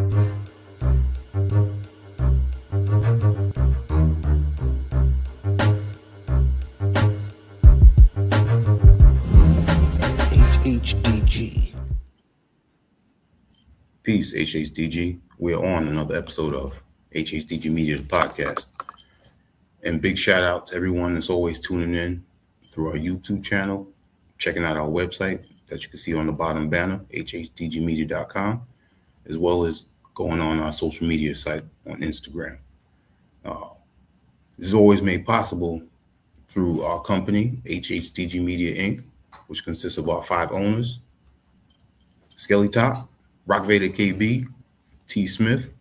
HHDG. Peace, HHDG. We are on another episode of HHDG Media, the podcast. And big shout out to everyone that's always tuning in through our YouTube channel, checking out our website that you can see on the bottom banner, hhdgmedia.com, as well as going on our social media site on Instagram. This is always made possible through our company, HHDG Media Inc., which consists of our 5 owners, Skelly Top, Rock Vader KB, T. Smith,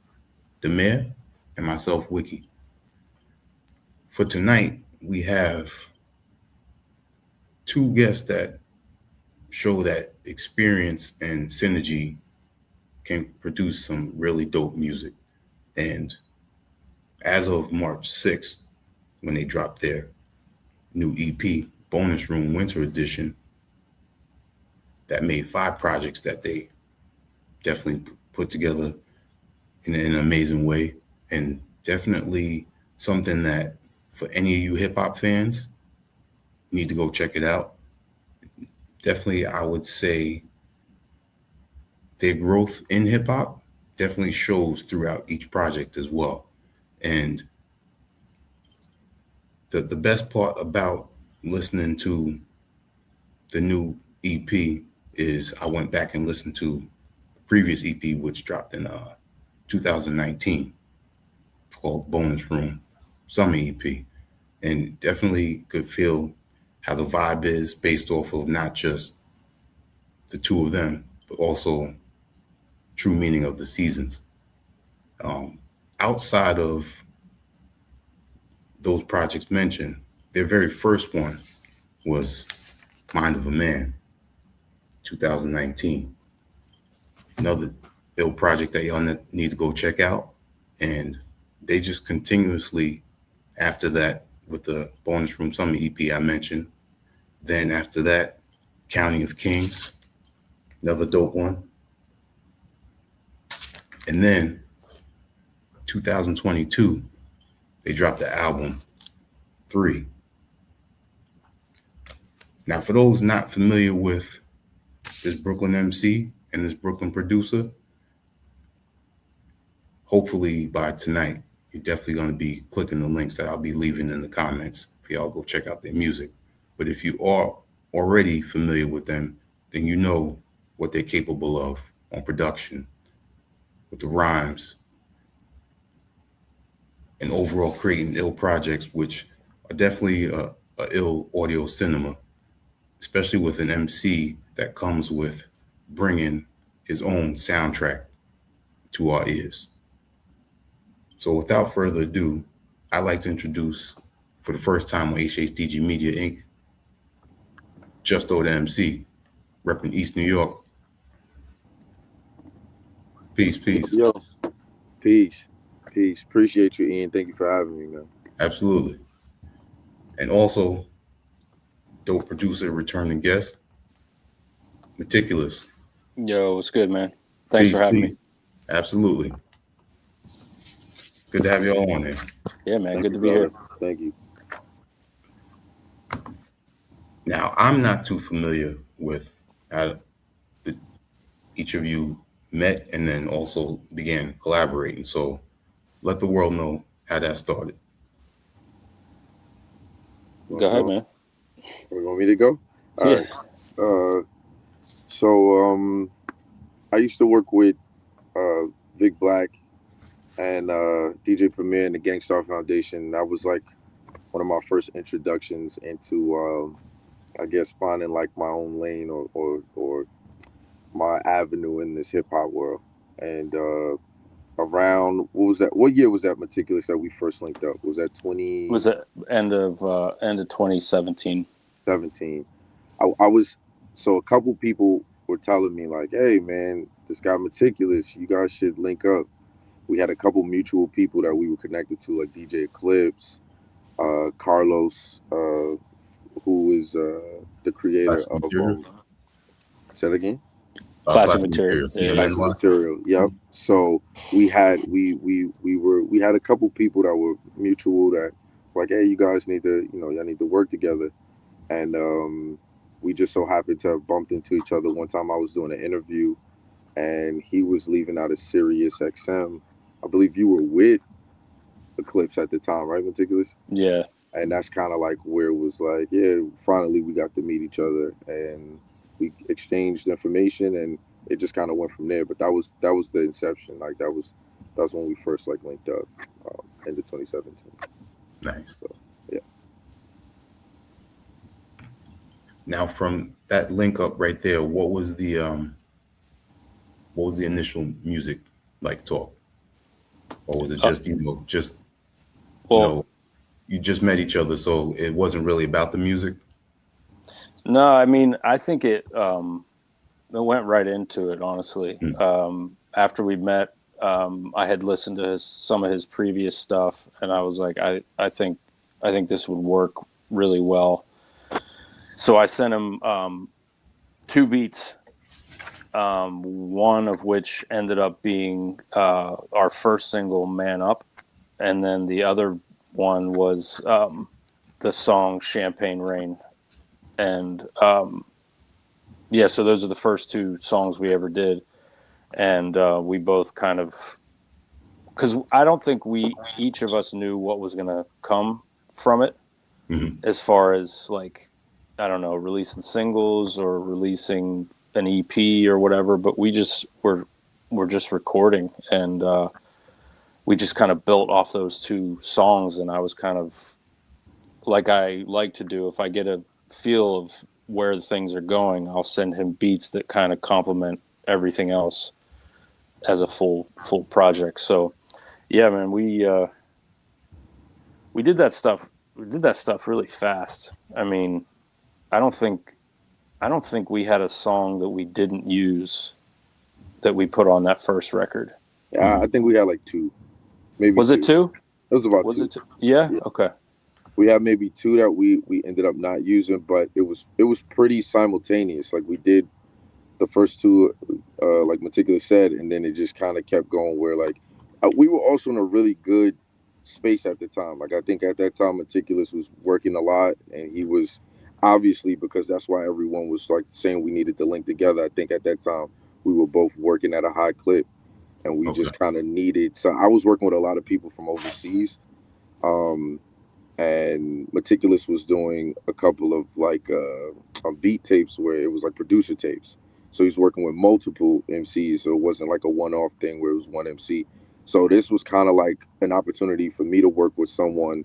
the Mayor, and myself, Wiki. For tonight, we have 2 guests that show that experience and synergy can produce some really dope music. And as of March 6th, when they dropped their new EP, Bonus Room Winter Edition, that made 5 projects that they definitely put together in an amazing way, and definitely something that for any of you hip hop fans, you need to go check it out. Definitely, I would say their growth in hip hop definitely shows throughout each project as well. And the best part about listening to the new EP is I went back and listened to the previous EP, which dropped in 2019, called Bonus Room Summer EP, and definitely could feel how the vibe is based off of not just the 2 of them, but also true meaning of the seasons. Outside of those projects mentioned, their very first one was Mind of a Man, 2019. Another ill project that y'all need to go check out. And they just continuously, after that, with the Bonus Room Summer EP I mentioned, then after that, County of Kings, another dope one. And then 2022, they dropped the album 3. Now, for those not familiar with this Brooklyn MC and this Brooklyn producer, hopefully by tonight, you're definitely going to be clicking the links that I'll be leaving in the comments for y'all go check out their music. But if you are already familiar with them, then you know what they're capable of on production, with the rhymes, and overall creating ill projects, which are definitely a ill audio cinema, especially with an MC that comes with bringing his own soundtrack to our ears. So without further ado, I'd like to introduce, for the first time on HHDG Media Inc., Justo The MC, repping East New York. Peace. Yo, peace. Appreciate you, Ian. Thank you for having me, man. Absolutely. And also, dope producer, returning guest, Maticulous. Yo, what's good, man? Thanks for having me. Absolutely. Good to have you all on here. Yeah, man. Good to be here. Thank you. Now, I'm not too familiar with how each of you met and then also began collaborating. So let the world know how that started. Go ahead, man. You want me to go? All right. So I used to work with Vic Black and DJ Premier and the Gangstar Foundation. That was like one of my first introductions into I guess finding like my own lane or my avenue in this hip hop world. And around what year was that Maticulous that we first linked up? Was that 20? Was it end of 2017? 17. I was, so a couple people were telling me like, hey man, this guy Maticulous, you guys should link up. We had a couple mutual people that we were connected to, like DJ Eclipse, Carlos, who is the creator of say that again? Classic Classic Material. Materials. Yeah. Classic Material. Yep. So we had we had a couple people that were mutual that like, hey, you guys need to, y'all need to work together. And we just so happened to have bumped into each other one time. I was doing an interview and he was leaving out of Sirius XM. I believe you were with Eclipse at the time, right, Maticulous? Yeah. And that's kind of like where it was like, yeah, finally we got to meet each other and we exchanged information and it just kind of went from there. But that was the inception. Like that's when we first like linked up, end of 2017. Nice. So yeah. Now, from that link up right there, what was the initial music like talk, or was it just Well, you just met each other, so it wasn't really about the music? no, I mean, I think it went right into it, honestly. After we met, I had listened to some of his previous stuff, and I was like, I think this would work really well. So I sent him 2 beats, one of which ended up being our first single, Man Up, and then the other one was the song Champagne Rain. And yeah, so those are the first 2 songs we ever did. And we both kind of, because I don't think each of us knew what was going to come from it, as far as like, I don't know, releasing singles or releasing an EP or whatever, but we just were just recording, and we just kind of built off those 2 songs. And I was kind of, like I like to do, if I get a feel of where things are going, I'll send him beats that kind of complement everything else as a full project. So yeah, man, we did that stuff. We did that stuff really fast. I mean, I don't think we had a song that we didn't use that we put on that first record. Yeah, I think we had like 2, maybe. Was it 2? It was about was 2. It 2? Yeah. Okay. We had maybe 2 that we ended up not using, but it was pretty simultaneous. Like we did the first 2, like Maticulous said, and then it just kind of kept going. Where like we were also in a really good space at the time. Like I think at that time Maticulous was working a lot, and he was obviously, because that's why everyone was like saying we needed to link together. I think at that time we were both working at a high clip, and we just kind of needed. So I was working with a lot of people from overseas. And Maticulous was doing a couple of like beat tapes where it was like producer tapes. So he's working with multiple MCs, so it wasn't like a one-off thing where it was one MC. So this was kind of like an opportunity for me to work with someone,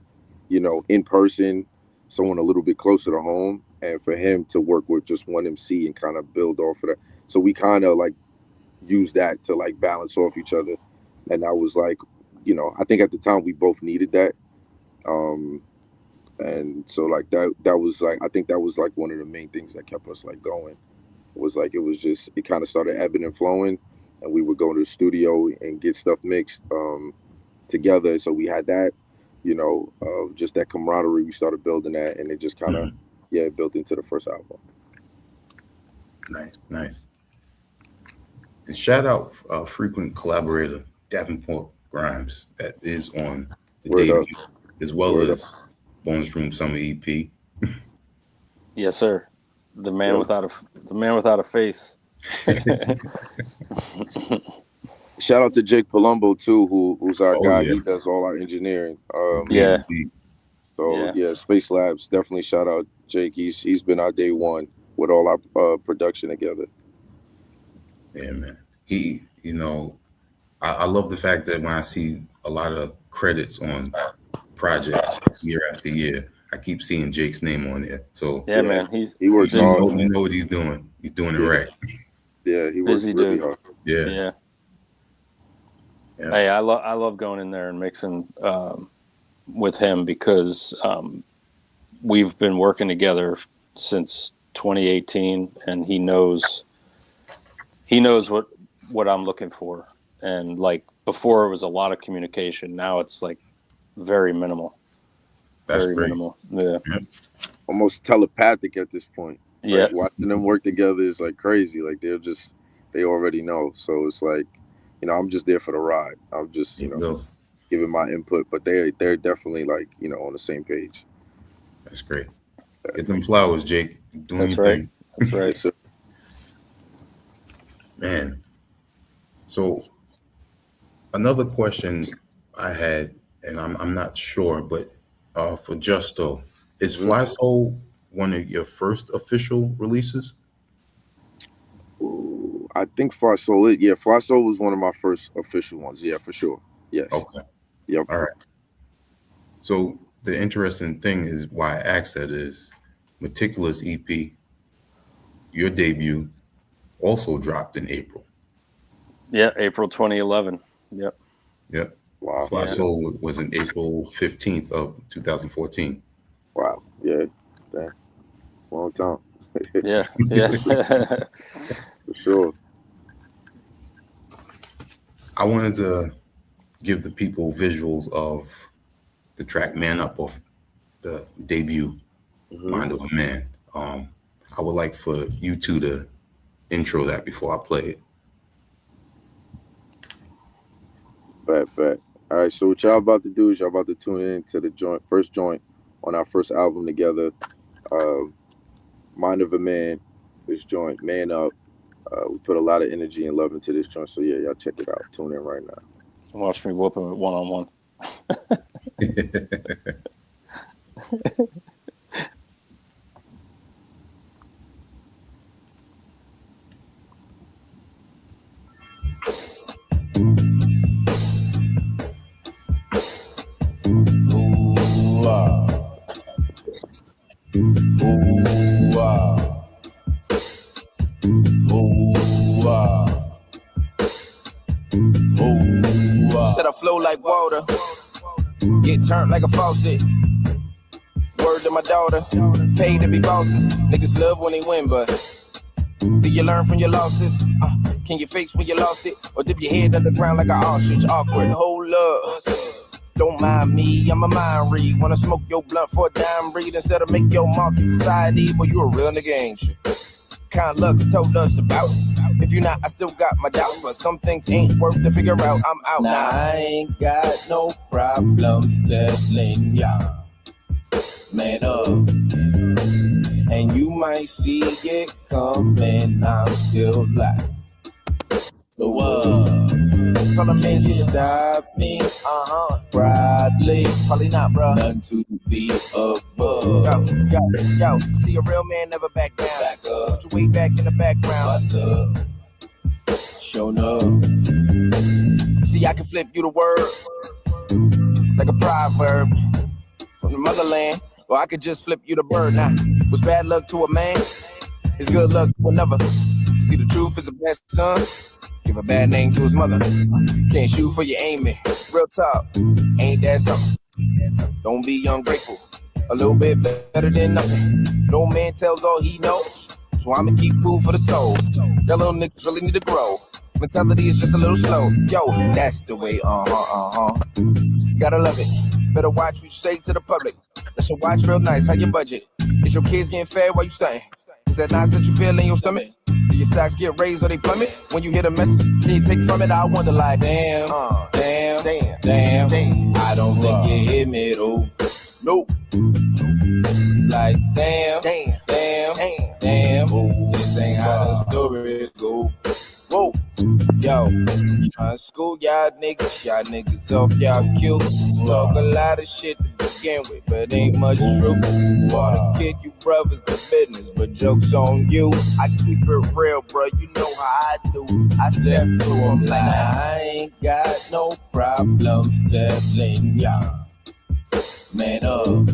in person, someone a little bit closer to home, and for him to work with just one MC and kind of build off of that. So we kind of like used that to like balance off each other. And I was like, I think at the time we both needed that. And so like that was like, I think that was like one of the main things that kept us like going. It kind of started ebbing and flowing, and we would go to the studio and get stuff mixed together. So we had that, just that camaraderie. We started building that, and it just kind of built into the first album. Nice. And shout out frequent collaborator Davenport Grimes, that is on the debut, as well as Bonus Room Summer EP. Yes, sir. The man without a face. Shout out to Jake Palumbo too, who's our guy. Yeah. He does all our engineering. Yeah. So Space Labs, definitely shout out Jake. He's been our day one with all our production together. Yeah, man. He, I love the fact that when I see a lot of credits on projects year after year, I keep seeing Jake's name on there. So yeah, man, he works hard. You know what he's doing. He's doing it right. Yeah, he works really hard. Yeah. Hey, I love going in there and mixing with him, because we've been working together since 2018, and he knows what I'm looking for. And like before, it was a lot of communication. Now it's like very minimal. That's very great. minimal. Yeah. Almost telepathic at this point. Yeah. Like watching them work together is like crazy. Like they already know. So it's like, I'm just there for the ride. I'm just, giving my input, but they're definitely like, on the same page. That's great. Get them flowers, Jake. You're doing That's your right. thing. That's right. Yes, sir. Man. So another question I had, and I'm not sure, but for Justo, is Fly Soul one of your first official releases? Ooh, I think Fly Soul. Yeah, Fly Soul was one of my first official ones. Yeah, for sure. Yes. Okay. Yep. All right. So the interesting thing is why I asked that is Maticulous EP, your debut, also dropped in April. Yeah, April 2011. Yep. Yep. Wow. Fly Yeah. Soul was in April 15th of 2014. Wow. Yeah. Damn. Long time. Yeah. Yeah. For sure. I wanted to give the people visuals of the track Man Up off the debut Mind of a Man. I would like for you two to intro that before I play it. Fat. All right. So what y'all about to do is y'all about to tune in to the first joint on our first album together. Mind of a Man. This joint, Man Up. We put a lot of energy and love into this joint. So yeah, y'all check it out. Tune in right now. Watch me whoop him one-on-one. Said I flow like water, get turned like a faucet. Word to my daughter, paid to be bosses. Niggas love when they win, but do you learn from your losses? Can you fix when you lost it? Or dip your head underground like an ostrich? Awkward, hold up. Don't mind me, I'm a mind read. Wanna smoke your blunt for a dime breed instead of make your mark in society? Boy, you a real nigga, ain't you? Kind Lux told us about. If you not, I still got my doubts, but some things ain't worth to figure out. I'm out now. I ain't got no problems telling y'all, man up. And you might see it coming, I'm still live. So can you stop me? Probably not, bro. None to the above. Yo, see a real man never back down. Back up. Put your way back in the background. What's up? Show up. See, I can flip you the word like a proverb from the motherland. Or I could just flip you the bird. Now, was bad luck to a man? It's good luck to another. See, the truth is the best son. Give a bad name to his mother. Can't shoot for your aiming. Real talk, ain't that something? Don't be ungrateful. A little bit better than nothing. No man tells all he knows. So I'ma keep food for the soul. That little niggas really need to grow. Mentality is just a little slow. Yo, that's the way, Gotta love it. Better watch what you say to the public. Let's your watch real nice. How your budget? Is your kids getting fed while you staying? Is that nice that you feel in your stomach? Do your socks get raised or they plummet? When you hear the message, can you take from it? I wonder like, damn. I don't think you hear me though. Nope. It's like, damn. This ain't how the story go. Whoa, yo, tryna school y'all niggas off y'all cute. Talk a lot of shit to begin with, but ain't much truth. Wanna kick you brothers to business, but joke's on you. I keep it real, bro, you know how I do. I step through them like I ain't got no problems telling y'all, man up.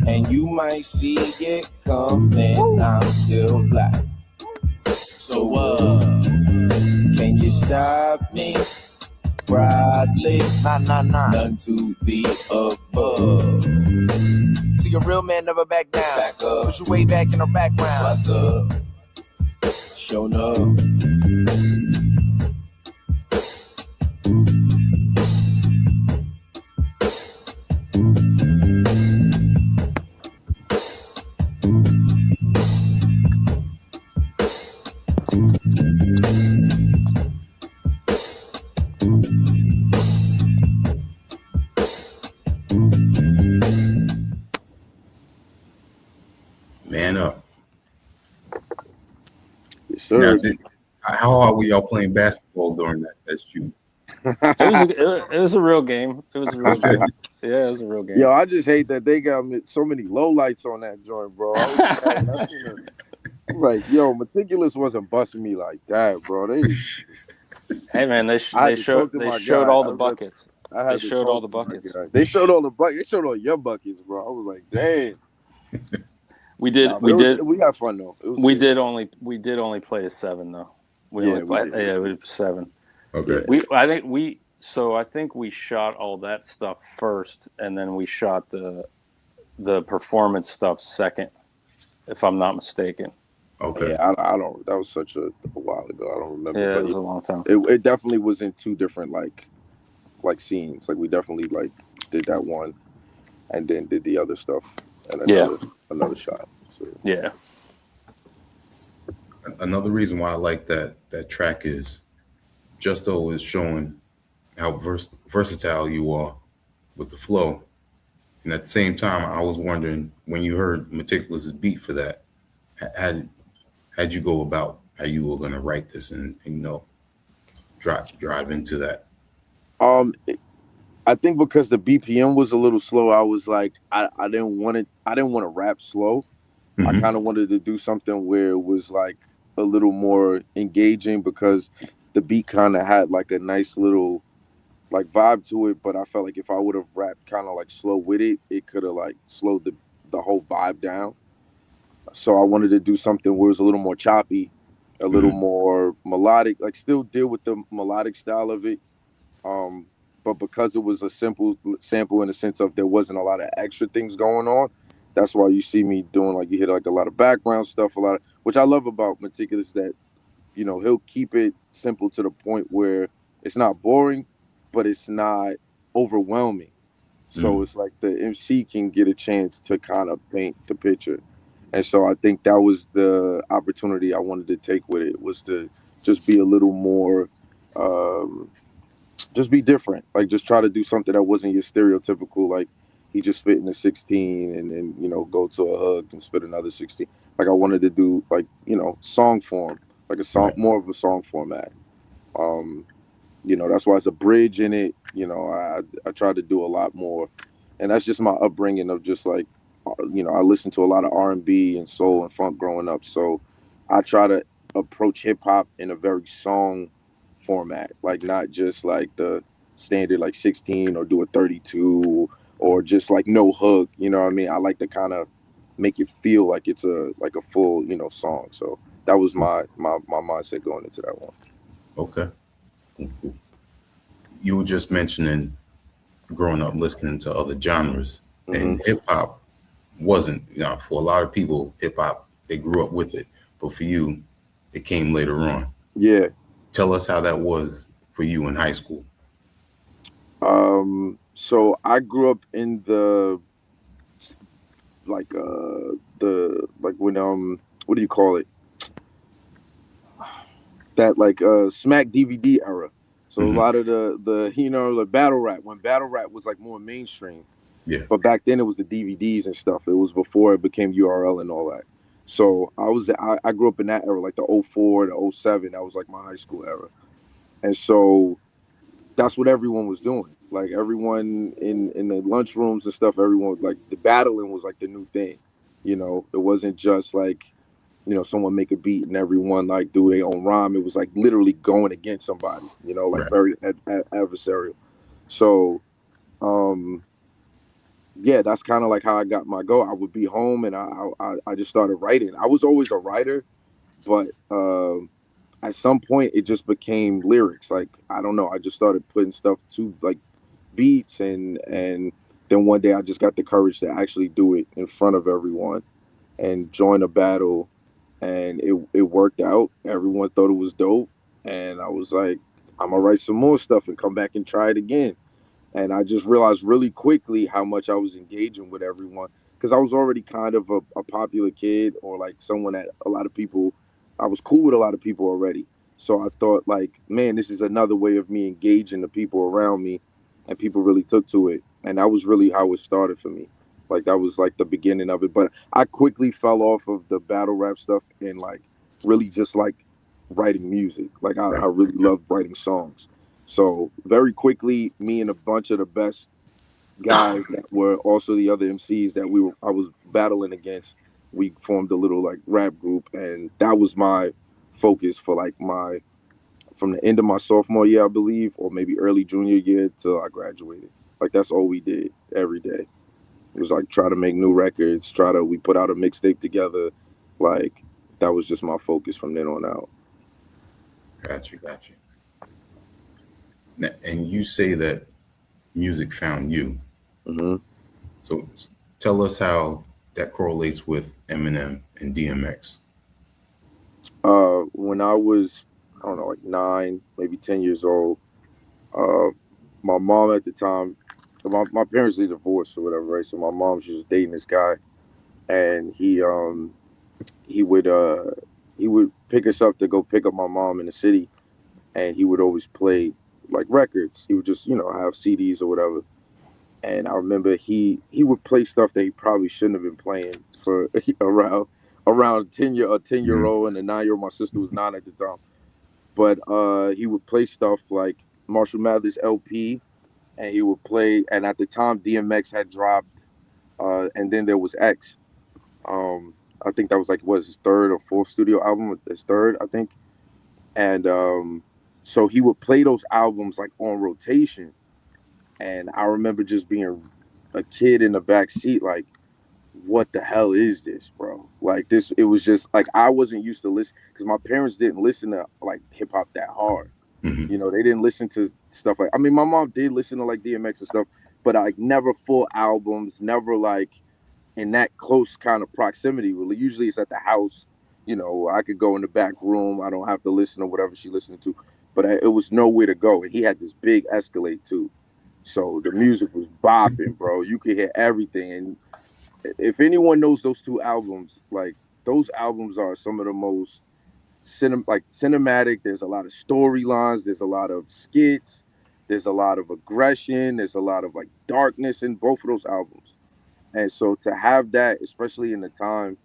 And you might see it coming, I'm still black. So can you stop me? Probably none to the above. See, a real man never back down. Back up. Put your way back in the background. What's up? Show up. Man up. Yes, sir. Now, how hard were y'all playing basketball during that shoot? It was a real game. It was a real Okay. game. Yeah, it was a real game. Yo, I just hate that they got so many low lights on that joint, bro. I was like, yo, Maticulous wasn't busting me like that, bro. Hey man, I had to talk to they my showed guy. all the buckets. I They had to showed all talk the to my buckets. guy. They showed all the buckets. They showed all your buckets, bro. I was like, dang. We did. Nah, we did. We had fun though. It was We good. did only play a 7 though. We Yeah, only we played. did. Yeah, we did 7. Okay. I think we shot all that stuff first, and then we shot the performance stuff second, if I'm not mistaken. Okay. Yeah, I don't. That was such a while ago. I don't remember. Yeah, but it was a long time. It definitely was in two different like scenes. Like we definitely like did that one, and then did the other stuff, and another shot. So. Yeah. Another reason why I like that track is Justo is showing how versatile you are with the flow. And at the same time, I was wondering when you heard Meticulous's beat for that, how'd you go about how you were going to write this and drive into that? I think because the BPM was a little slow, I was like, I didn't want to rap slow. Mm-hmm. I kind of wanted to do something where it was like a little more engaging because the beat kind of had like a nice little like vibe to it. But I felt like if I would have rapped kind of like slow with it, it could have like slowed the whole vibe down. So I wanted to do something where it was a little more choppy, a little more melodic, like still deal with the melodic style of it. But because it was a simple sample in the sense of there wasn't a lot of extra things going on, that's why you see me doing like you hear like a lot of background stuff, which I love about Meticulous that, you know, he'll keep it simple to the point where it's not boring, but it's not overwhelming. So it's like the MC can get a chance to kind of paint the picture. And so I think that was the opportunity I wanted to take with it, was to just be a little more, just be different. Like just try to do something that wasn't your stereotypical, like he just spit in a 16 and then, you know, go to a hug and spit another 16. Like I wanted to do like, you know, song form, like a song, more of a song format. You know, that's why it's a bridge in it. You know, I tried to do a lot more, and that's just my upbringing of just like, you know, I listened to a lot of R&B and soul and funk growing up. So I try to approach hip hop in a very song format, like not just like the standard like 16 or do a 32 or just like no hook. You know what I mean? I like to kind of make it feel like it's a full, you know, song. So that was my mindset going into that one. Okay. You were just mentioning growing up listening to other genres, and hip hop wasn't, you know, for a lot of people, hip hop, they grew up with it. But for you, it came later on. Yeah. Tell us how that was for you in high school. So I grew up in the when what do you call it? That Smack DVD era. So a lot of the you know, the battle rap, when battle rap was like more mainstream. Yeah. But back then it was the DVDs and stuff. It was before it became URL and all that. So I grew up in that era, like the 04 to 07. That was like my high school era. And so that's what everyone was doing. Like everyone in the lunchrooms and stuff, everyone, like the battling was like the new thing. You know, it wasn't just like, you know, someone make a beat and everyone like do their own rhyme. It was like literally going against somebody, you know, like very adversarial. So, yeah, that's kind of like how I got my go. I would be home and I just started writing. I was always a writer, but at some point it just became lyrics. Like, I don't know, I just started putting stuff to like beats and then one day I just got the courage to actually do it in front of everyone and join a battle, and it worked out. Everyone thought it was dope, and I was like, I'm gonna write some more stuff and come back and try it again. And I just realized really quickly how much I was engaging with everyone, because I was already kind of a popular kid, or like someone that a lot of people, I was cool with a lot of people already. So I thought, like, man, this is another way of me engaging the people around me, and people really took to it. And that was really how it started for me. Like that was like the beginning of it. But I quickly fell off of the battle rap stuff and like really just like writing music. Like I Right. really loved writing songs. So very quickly, me and a bunch of the best guys that were also the other MCs that I was battling against, we formed a little like rap group, and that was my focus for like my from the end of my sophomore year, I believe, or maybe early junior year till I graduated. Like that's all we did every day. It was like try to make new records, we put out a mixtape together. Like that was just my focus from then on out. Got you. And you say that music found you. Hmm. So tell us how that correlates with Eminem and DMX. When I was, I don't know, like 9, maybe 10 years old, uh, my mom at the time, my parents are divorced or whatever, right? So my mom, she was dating this guy, and he would uh he would pick us up to go pick up my mom in the city, and he would always play like records. He would just have CDs or whatever. And I remember he would play stuff that he probably shouldn't have been playing for around 10-year Mhm. old and a 9-year old. My sister was 9 at the time, but he would play stuff like Marshall Mathers LP, and he would play. And at the time, DMX had dropped, and then there was X. I think that was like what his third or fourth studio album. His third, I think. And so he would play those albums like on rotation. And I remember just being a kid in the back seat, like, what the hell is this, bro? Like this, it was just like I wasn't used to listen because my parents didn't listen to like hip hop that hard. Mhm. They didn't listen to stuff like. I mean, my mom did listen to like DMX and stuff, but like never full albums, never like in that close kind of proximity. Well, usually it's at the house. I could go in the back room. I don't have to listen to whatever she listened to, but it was nowhere to go. And he had this big Escalade too, so the music was bopping, bro. You could hear everything. And if anyone knows those two albums, like those albums are some of the most cinematic. There's a lot of storylines. There's a lot of skits. There's a lot of aggression. There's a lot of like darkness in both of those albums. And so to have that, especially in the time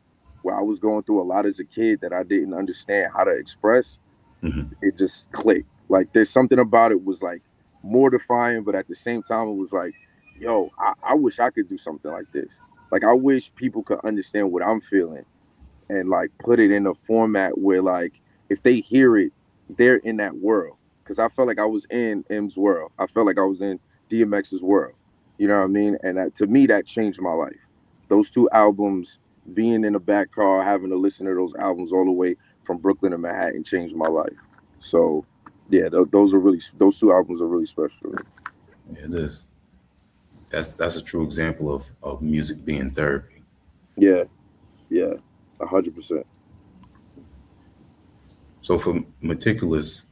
where I was going through a lot as a kid that I didn't understand how to express, Mhm. it just clicked. Like there's something about it was like mortifying, but at the same time, it was like, yo, I wish I could do something like this. Like I wish people could understand what I'm feeling and like put it in a format where like if they hear it, they're in that world. Cause I felt like I was in M's world. I felt like I was in DMX's world. You know what I mean? And to me, that changed my life. Those two albums, being in the back car, having to listen to those albums all the way from Brooklyn to Manhattan, changed my life. So, yeah, those two albums are really special to me. Yeah, it is. That's a true example of music being therapy. Yeah, yeah, 100%. So for Meticulous,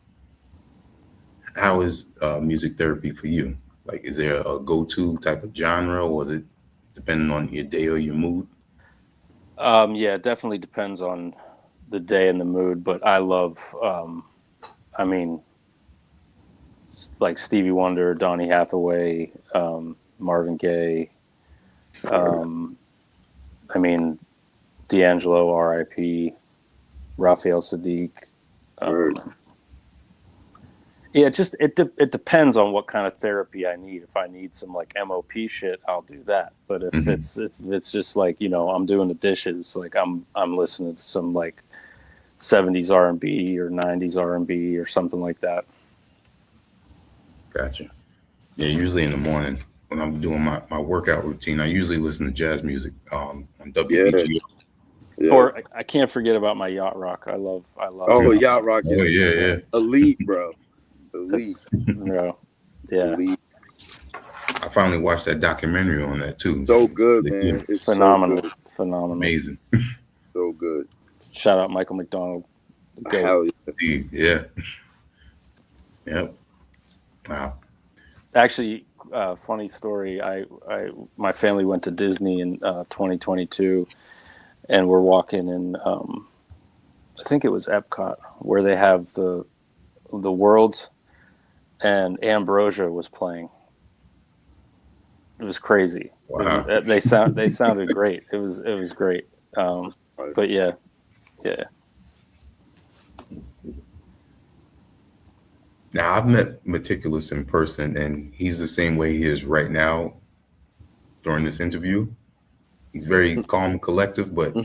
how is music therapy for you? Like, is there a go-to type of genre, or is it depending on your day or your mood? Yeah, it definitely depends on the day and the mood, but I love, I mean, like Stevie Wonder, Donny Hathaway, Marvin Gaye. Um, I mean, D'Angelo, R.I.P., Raphael Sadiq. Word. Yeah, it depends on what kind of therapy I need. If I need some like MOP shit, I'll do that. But if Mhm. it's just like I'm doing the dishes, like I'm listening to some like 70s R&B or 90s R&B or something like that. Gotcha. Yeah, usually in the morning when I'm doing my workout routine, I usually listen to jazz music on Yeah, WBGO. yeah. Or I can't forget about my yacht rock. I love Oh, yacht Yacht rock. Rock Oh is yeah, yeah. elite, bro. Elite, That's yeah, elite. I finally watched that documentary on that too. So good, Really man. good. It's so phenomenal, good. phenomenal. Amazing. So good. Shout out Michael McDonald, the GOAT. Hell yeah. Indeed. Yeah. Yep. Wow. Actually, funny story. My family went to Disney in 2022, and we're walking in. I think it was Epcot, where they have the Worlds, and Ambrosia was playing. It was crazy. Wow. They sounded great. It was great. But yeah. Now I've met Maticulous in person, and he's the same way he is right now during this interview. He's very calm and collective, but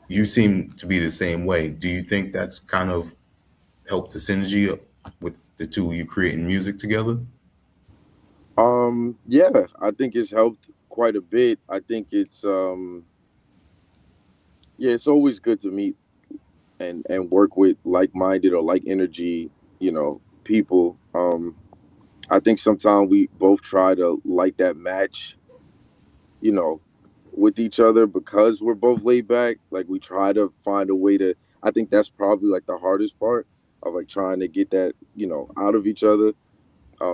you seem to be the same way. Do you think that's kind of helped the synergy with the two of you creating music together? Yeah, I think it's helped quite a bit. I think it's it's always good to meet and work with like-minded or like energy, people. I think sometimes we both try to like that match, with each other because we're both laid back. Like we try to find a way to. I think that's probably like the hardest part of like trying to get that, out of each other.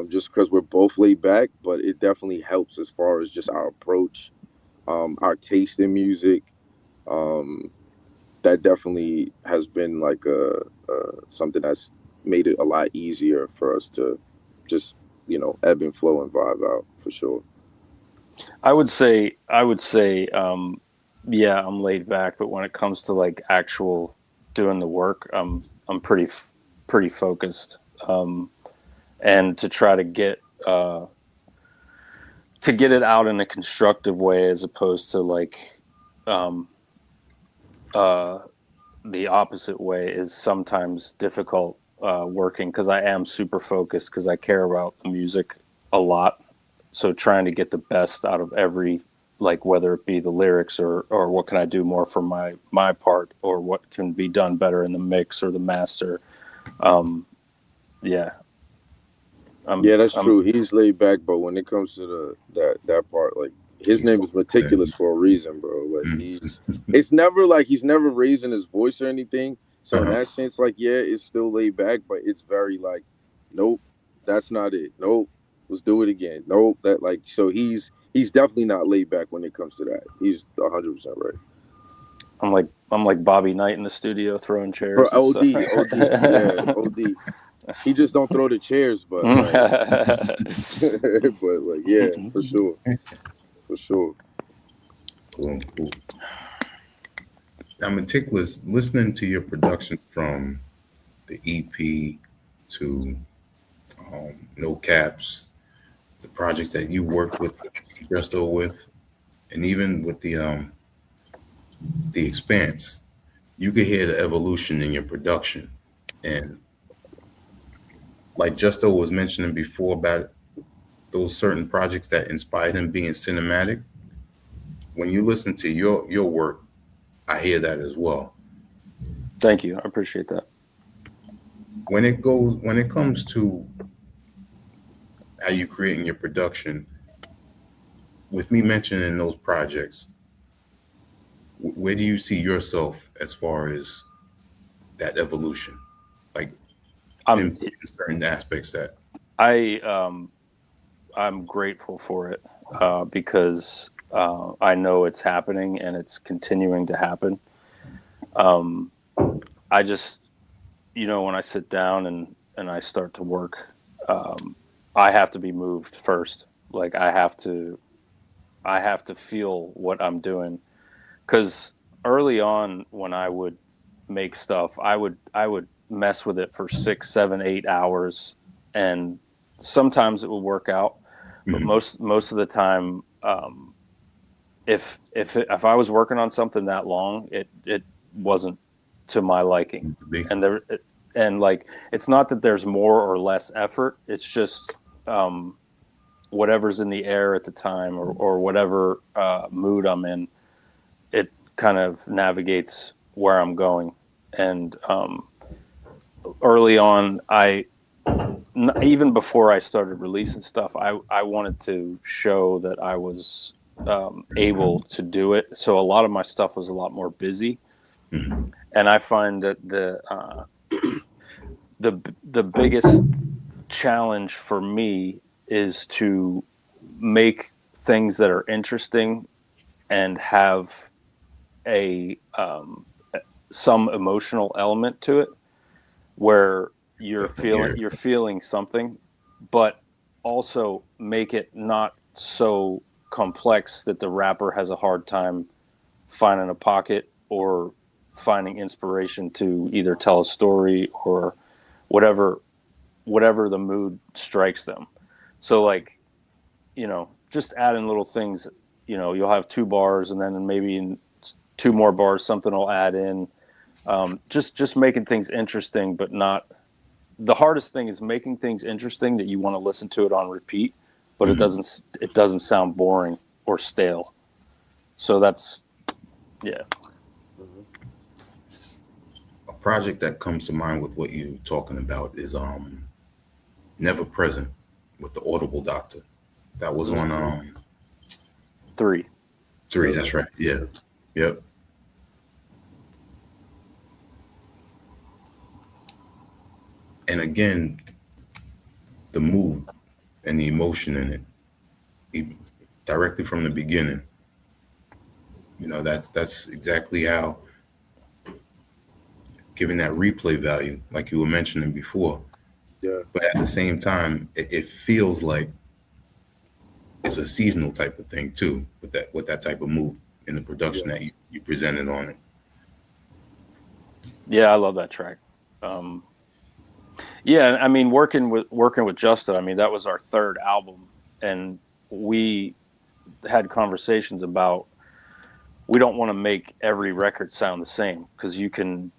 Just because we're both laid back, but it definitely helps as far as just our approach, our taste in music. Um, that definitely has been like something that's made it a lot easier for us to just ebb and flow and vibe out for sure. I would say, yeah, I'm laid back, but when it comes to like actual doing the work, I'm pretty focused, and to try to get it out in a constructive way as opposed to like the opposite way is sometimes difficult working, because I am super focused because I care about the music a lot. So trying to get the best out of every, like whether it be the lyrics or what can I do more for my part, or what can be done better in the mix or the master. Yeah, that's true. He's laid back, but when it comes to that part, like his name is Maticulous for a reason, bro. Like it's never like he's never raising his voice or anything. So in that sense, like it's still laid back, but it's very like, nope, that's not it. Nope, let's do it again. Nope, that like so he's definitely not laid back when it comes to that. He's 100% right. I'm like Bobby Knight in the studio throwing Bro, chairs. OD, yeah, OD. He just don't throw the chairs, but like, but like, yeah, for sure. Cool. Now, Maticulous, listening to your production from the EP to No Caps, the projects that you worked with Justo with, and even with the Expanse, you could hear the evolution in your production. And like Justo was mentioning before about those certain projects that inspired him being cinematic, when you listen to your work, I hear that as well. Thank you. I appreciate that. When it comes to how you creating your production, with me mentioning those projects, where do you see yourself as far as that evolution, like in certain aspects that I'm grateful for it, because I know it's happening and it's continuing to happen. I just, when I sit down and I start to work, I have to be moved first. Like I have to feel what I'm doing. 'Cause early on when I would make stuff, I would mess with it for 6, 7, 8 hours, and sometimes it would work out. But most of the time, if I was working on something that long, it wasn't to my liking. And like it's not that there's more or less effort. It's just whatever's in the air at the time, or whatever mood I'm in. It kind of navigates where I'm going. And early on, even before I started releasing stuff, I wanted to show that I was able to do it. So a lot of my stuff was a lot more busy. And I find that the biggest challenge for me is to make things that are interesting and have a some emotional element to it, where you're Definitely. feeling something, but also make it not so complex that the rapper has a hard time finding a pocket or finding inspiration to either tell a story or whatever the mood strikes them. So like, just add in little things. You'll have 2 bars, and then maybe in 2 more bars something will add in. Just making things interesting, but not. The hardest thing is making things interesting that you want to listen to it on repeat, but it doesn't sound boring or stale. So that's yeah. A project that comes to mind with what you're talking about is Never Present with the Audible Doctor. That was on 3. 3, that's right. Yeah. Yep. And again, the mood and the emotion in it, directly from the beginning. That's exactly how, giving that replay value, like you were mentioning before. Yeah. But at the same time, it feels like it's a seasonal type of thing too, with that type of mood in the production that you presented on it. Yeah, I love that track. Yeah, I mean, working with Justo, I mean, that was our 3rd album, and we had conversations about we don't want to make every record sound the same, because you can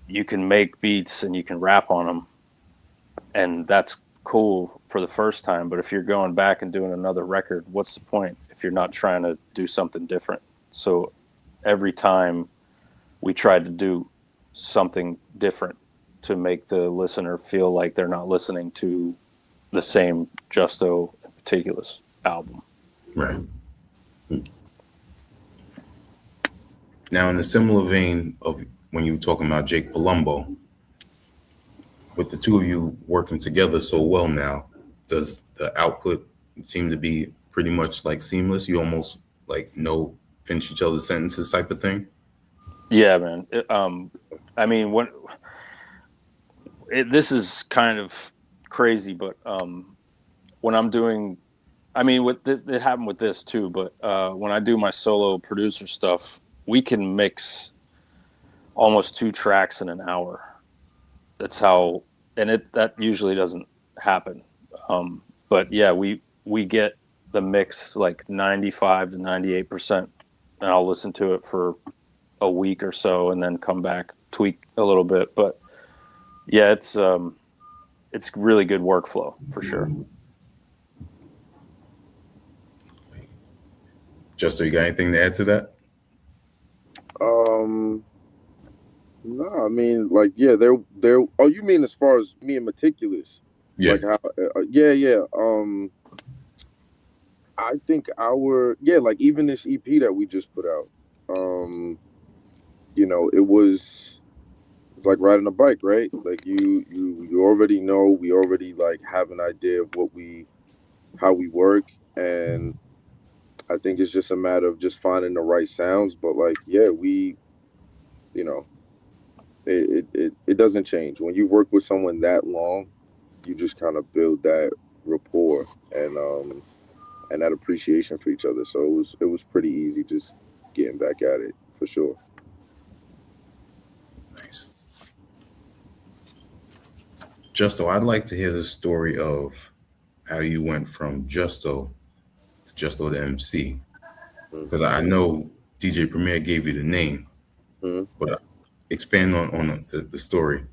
make beats and you can rap on them, and that's cool for the first time. But if you're going back and doing another record, what's the point if you're not trying to do something different? So every time we tried to do something different to make the listener feel like they're not listening to the same Justo and Maticulous album. Right. Now, in a similar vein of when you were talking about Jake Palumbo, with the two of you working together so well now, does the output seem to be pretty much like seamless? You almost like finish each other's sentences type of thing? Yeah, man. I mean, this is kind of crazy, but when I'm doing, I mean, with this, it happened with this too, but when I do my solo producer stuff, we can mix almost 2 tracks in an hour. That's how, and that usually doesn't happen. But yeah, we get the mix like 95 to 98%, and I'll listen to it for a week or so and then come back, tweak a little bit. But yeah, it's really good workflow for sure. Justo, you got anything to add to that? No, I mean, like, yeah, they're. Oh, you mean as far as me and Maticulous? Yeah. Like how? Yeah. I think like even this EP that we just put out, it was like riding a bike, right? Like you already know, we already like have an idea of how we work, and I think it's just a matter of just finding the right sounds. But like, yeah, you know, it doesn't change when you work with someone that long. You just kind of build that rapport and that appreciation for each other. So it was pretty easy just getting back at it for sure. Nice. Justo, I'd like to hear the story of how you went from Justo to Justo the MC, because I know DJ Premier gave you the name, but expand on the story.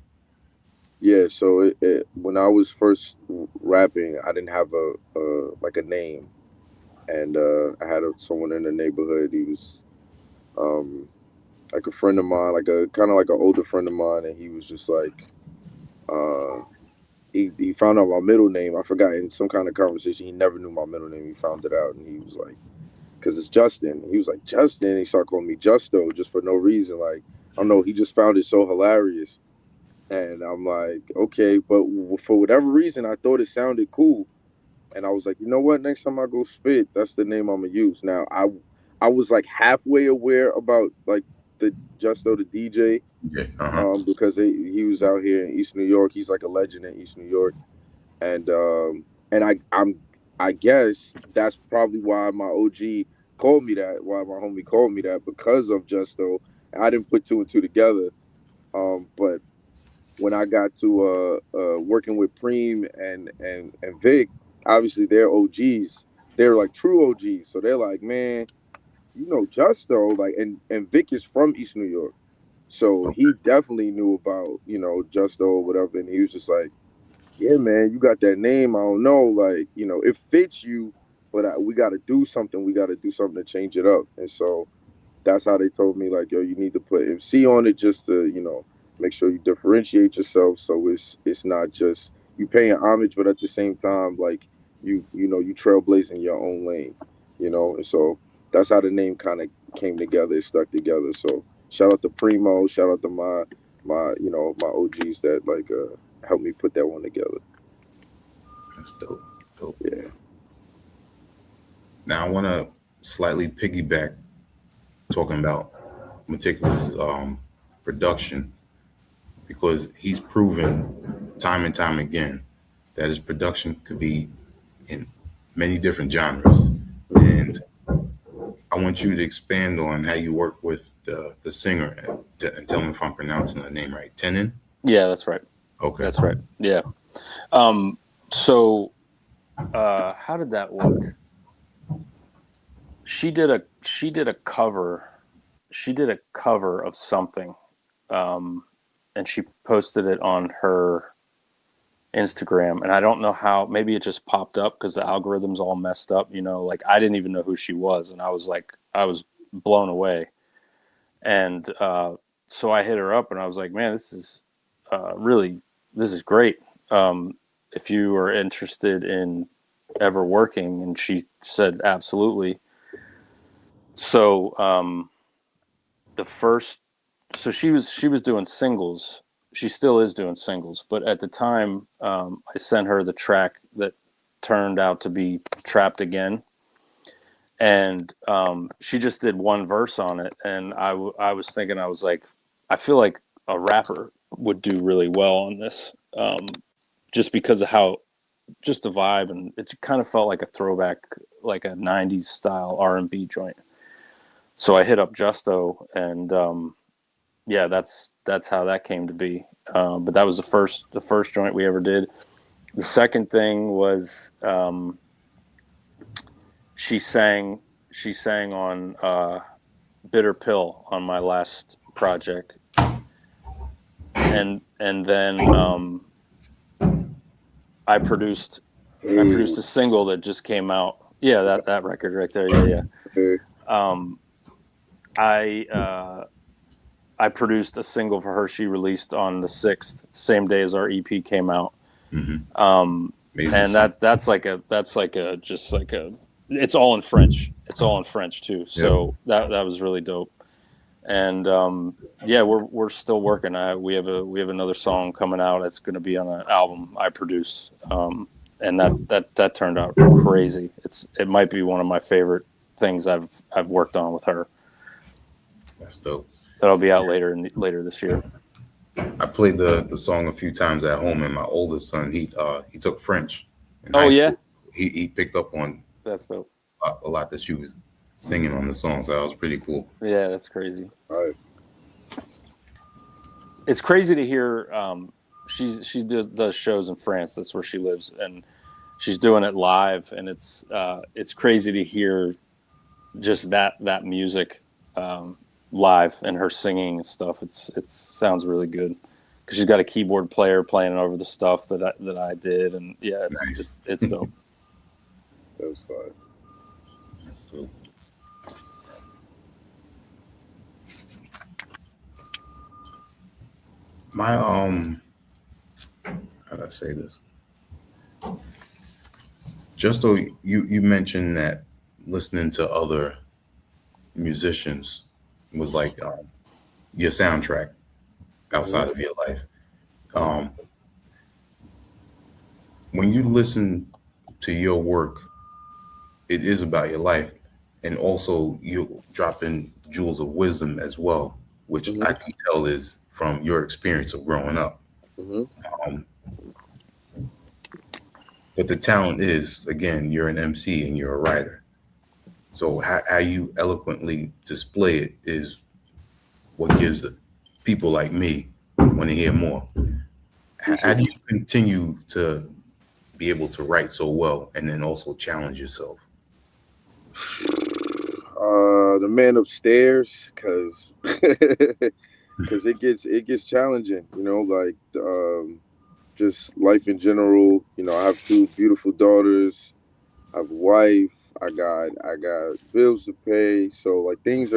Yeah, so when I was first rapping, I didn't have a name, and I had someone in the neighborhood. He was like a friend of mine, like a kind of like an older friend of mine, and he was just like he found out my middle name. I forgot in some kind of conversation. He never knew my middle name. He found it out, and he was like, "Cause it's Justin." He was like, "Justin." He started calling me Justo just for no reason. Like, I don't know. He just found it so hilarious. And I'm like, okay, but for whatever reason, I thought it sounded cool. And I was like, you know what? Next time I go spit, that's the name I'm gonna use. Now, I was like halfway aware about like the Justo the DJ, Okay. Uh-huh. because he was out here in East New York. He's like a legend in East New York, and I guess that's probably why my OG called me that. Why my homie called me that, because of Justo. I didn't put two and two together. But when I got to working with Preem and Vic, obviously they're OGs. They're like true OGs. So they're like, man, you know Justo, like, and Vic is from East New York. So he definitely knew about, you know, Justo or whatever. And he was just like, yeah, man, you got that name. I don't know. Like, you know, it fits you, but we got to do something. We got to do something to change it up. And so that's how they told me, like, yo, you need to put MC on it just to, you know, make sure you differentiate yourself. So it's not just you paying homage, but at the same time, like, you know, you trailblazing your own lane, you know. And so that's how the name kind of came together, it stuck together. So shout out to Primo, shout out to my you know, my OGs that like helped me put that one together. That's dope. Dope. Yeah. Now I want to slightly piggyback talking about Meticulous production, because he's proven time and time again that his production could be in many different genres. And I want you to expand on how you work with the singer, and tell me if I'm pronouncing the name right. Tenon? Yeah, that's right. Okay. That's right. Yeah. So how did that work? She did a cover. She did a cover of something, and she posted it on her Instagram. And I don't know how. Maybe it just popped up because the algorithm's all messed up. You know, like I didn't even know who she was, and I was blown away. And so I hit her up, and I was like, "Man, this is great. If you are interested in ever working," and she said, "Absolutely." So she was doing singles. She still is doing singles, but at the time, I sent her the track that turned out to be "Trapped Again," and she just did one verse on it. And I was thinking, I was like, I feel like a rapper would do really well on this, just because of how, just the vibe, and it kind of felt like a throwback, like a '90s style R&B joint. So I hit up Justo, and yeah, that's how that came to be. But that was the first joint we ever did. The second thing was she sang on Bitter Pill on my last project, and then I produced a single that just came out. Yeah, that record right there. Yeah. I produced a single for her. She released on the 6th, same day as our EP came out. Mm-hmm. And that's like a it's all in French. It's all in French too. So that was really dope. And yeah, we're still working. We have another song coming out that's going to be on an album I produce. And that turned out crazy. It might be one of my favorite things I've worked on with her. That's dope. That'll be out later this year. I played the song a few times at home, and my oldest son, he took French. Oh yeah, he picked up on that's dope. A lot that she was singing on the song, so that was pretty cool. Yeah, that's crazy. All right. It's crazy to hear. She does shows in France. That's where she lives, and she's doing it live, and it's crazy to hear just that music live, and her singing and stuff. It sounds really good because she's got a keyboard player playing over the stuff that I did, and yeah, it's dope. That was fun. That's dope. My how do I say this? Just so you mentioned that listening to other musicians was like your soundtrack outside of your life. When you listen to your work, it is about your life, and also you drop in jewels of wisdom as well. which Mm-hmm. I can tell is from your experience of growing up. Mm-hmm. Um, but the talent is, again, you're an MC and you're a writer. So how you eloquently display it is what gives the people like me want to hear more. How do you continue to be able to write so well and then also challenge yourself? The man upstairs, cause because it gets challenging. Like just life in general. I have two beautiful daughters. I have a wife. I got bills to pay. So like things.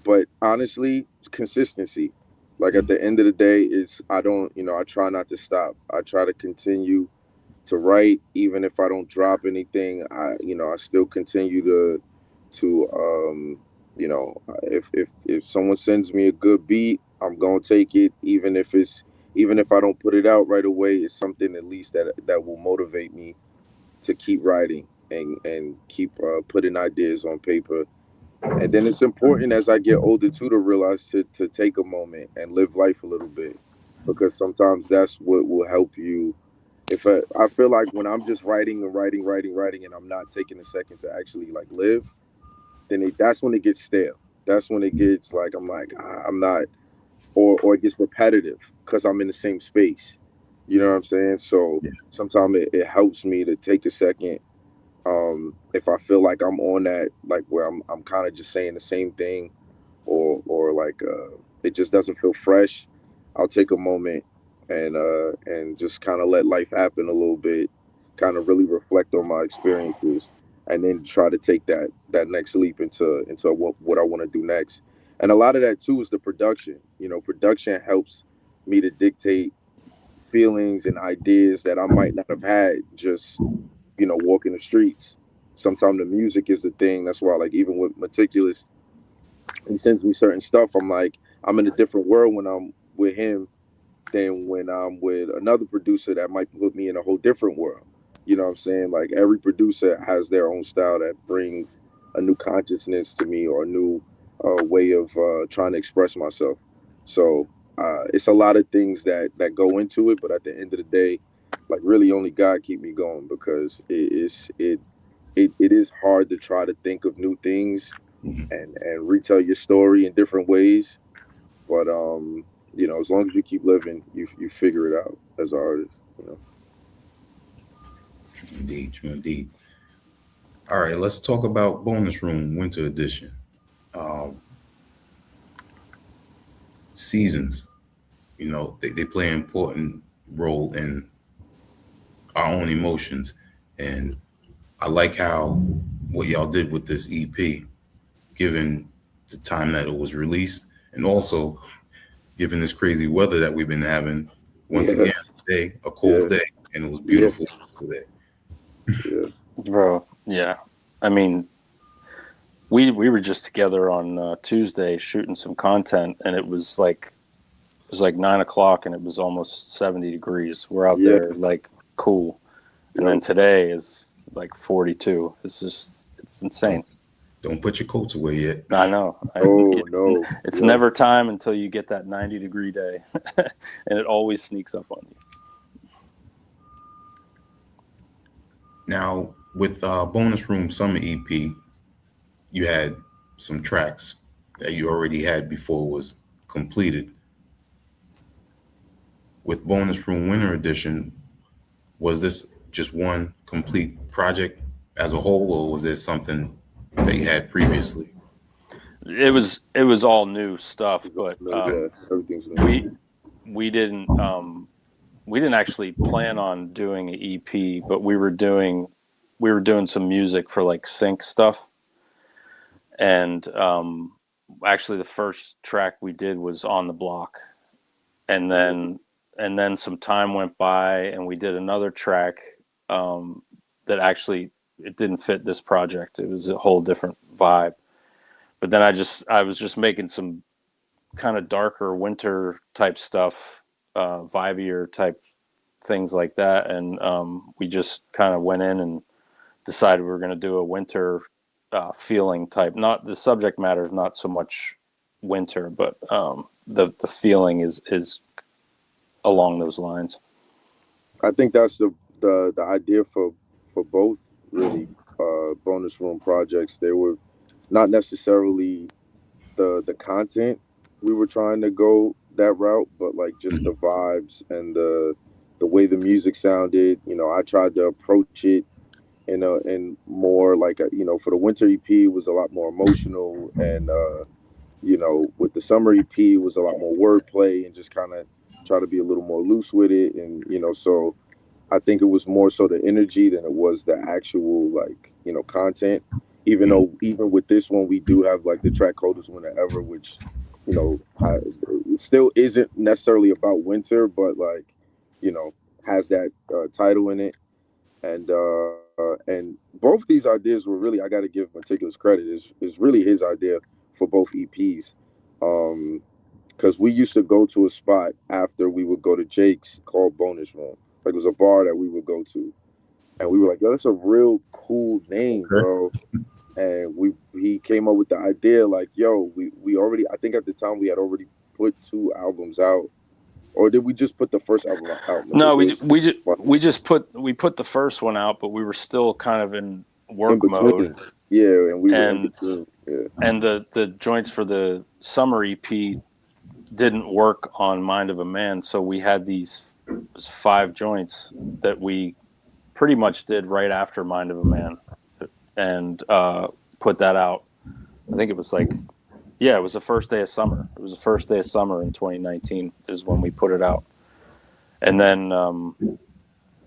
But honestly, consistency. Like at the end of the day, is I don't. I try not to stop. I try to continue to write, even if I don't drop anything. I still continue to if someone sends me a good beat, I'm gonna take it, even if I don't put it out right away. It's something at least that will motivate me to keep writing and keep putting ideas on paper. And then it's important as I get older too to realize to take a moment and live life a little bit, because sometimes that's what will help you. If I feel like when I'm just writing and writing, writing, writing, and I'm not taking a second to actually like live, then that's when it gets stale. That's when it gets like I'm like I'm not, or it gets repetitive because I'm in the same space. You know what I'm saying? So Yeah. sometimes it helps me to take a second. If I feel like I'm on that, like where I'm kind of just saying the same thing, or like it just doesn't feel fresh, I'll take a moment and just kind of let life happen a little bit, kind of really reflect on my experiences, and then try to take that next leap into what I want to do next. And a lot of that too is the production. Production helps me to dictate feelings and ideas that I might not have had just walking the streets. Sometimes the music is the thing. That's why, like, even with Meticulous, he sends me certain stuff. I'm like, I'm in a different world when I'm with him than when I'm with another producer that might put me in a whole different world. You know what I'm saying? Like, every producer has their own style that brings a new consciousness to me, or a new way of trying to express myself. So it's a lot of things that go into it, but at the end of the day, like, really only God keep me going, because it is hard to try to think of new things Mhm. and retell your story in different ways. But as long as you keep living, you figure it out as an artist. Indeed, true indeed. All right, let's talk about Bonus Room Winter Edition. Um, Seasons, they play an important role in our own emotions. And I like how what y'all did with this EP, given the time that it was released, and also given this crazy weather that we've been having. Once Yeah, again, today, a cold yeah, day, and it was yeah, beautiful today. yeah, Bro, yeah. I mean, we were just together on Tuesday shooting some content, and it was like 9 o'clock, and it was almost 70 degrees. We're out yeah, there like cool, and yeah. then today is like 42. It's insane. Don't put your coats away yet. I know. Oh no, It's yeah, never time until you get that 90-degree day, and it always sneaks up on you. Now, with Bonus Room Summer EP, you had some tracks that you already had before it was completed. With Bonus Room Winter Edition, was this just one complete project as a whole, or was there something that you had previously? It was all new stuff, but no, yeah. Everything's new. we didn't actually plan on doing an EP, but we were doing some music for like sync stuff, and actually the first track we did was On the Block, and then some time went by, and we did another track that actually it didn't fit this project. It was a whole different vibe. But then I was just making some kind of darker winter type stuff, vibier type things like that, and we just kind of went in and decided we were going to do a winter feeling type. Not the subject matter is not so much winter, but the feeling is along those lines. I think that's the idea for both really bonus room projects. They were not necessarily the content we were trying to go that route, but like just the vibes and the way the music sounded. You know, I tried to approach it in more like for the winter EP was a lot more emotional, and with the summer EP was a lot more wordplay and just kind of try to be a little more loose with it, and so I think it was more so the energy than it was the actual content. Even though even with this one we do have like the track coldest winter ever, which it still isn't necessarily about winter, but has that title in it, and both these ideas were really, I got to give Meticulous credit, is really his idea for both EPs, because we used to go to a spot after we would go to Jake's called Bonus Room. Like, it was a bar that we would go to, and we were like, yo, that's a real cool name, bro. And he came up with the idea, like, yo, we already, I think at the time we had already put 2 albums out. Or did we just put the first album out? No, we put the first one out, but we were still kind of in work mode. Yeah, and we were in between. Yeah. And the joints for the summer EP didn't work on Mind of a Man, so we had these 5 joints that we pretty much did right after Mind of a Man, and put that out. I think it was it was the first day of summer. It was the first day of summer in 2019 is when we put it out. And then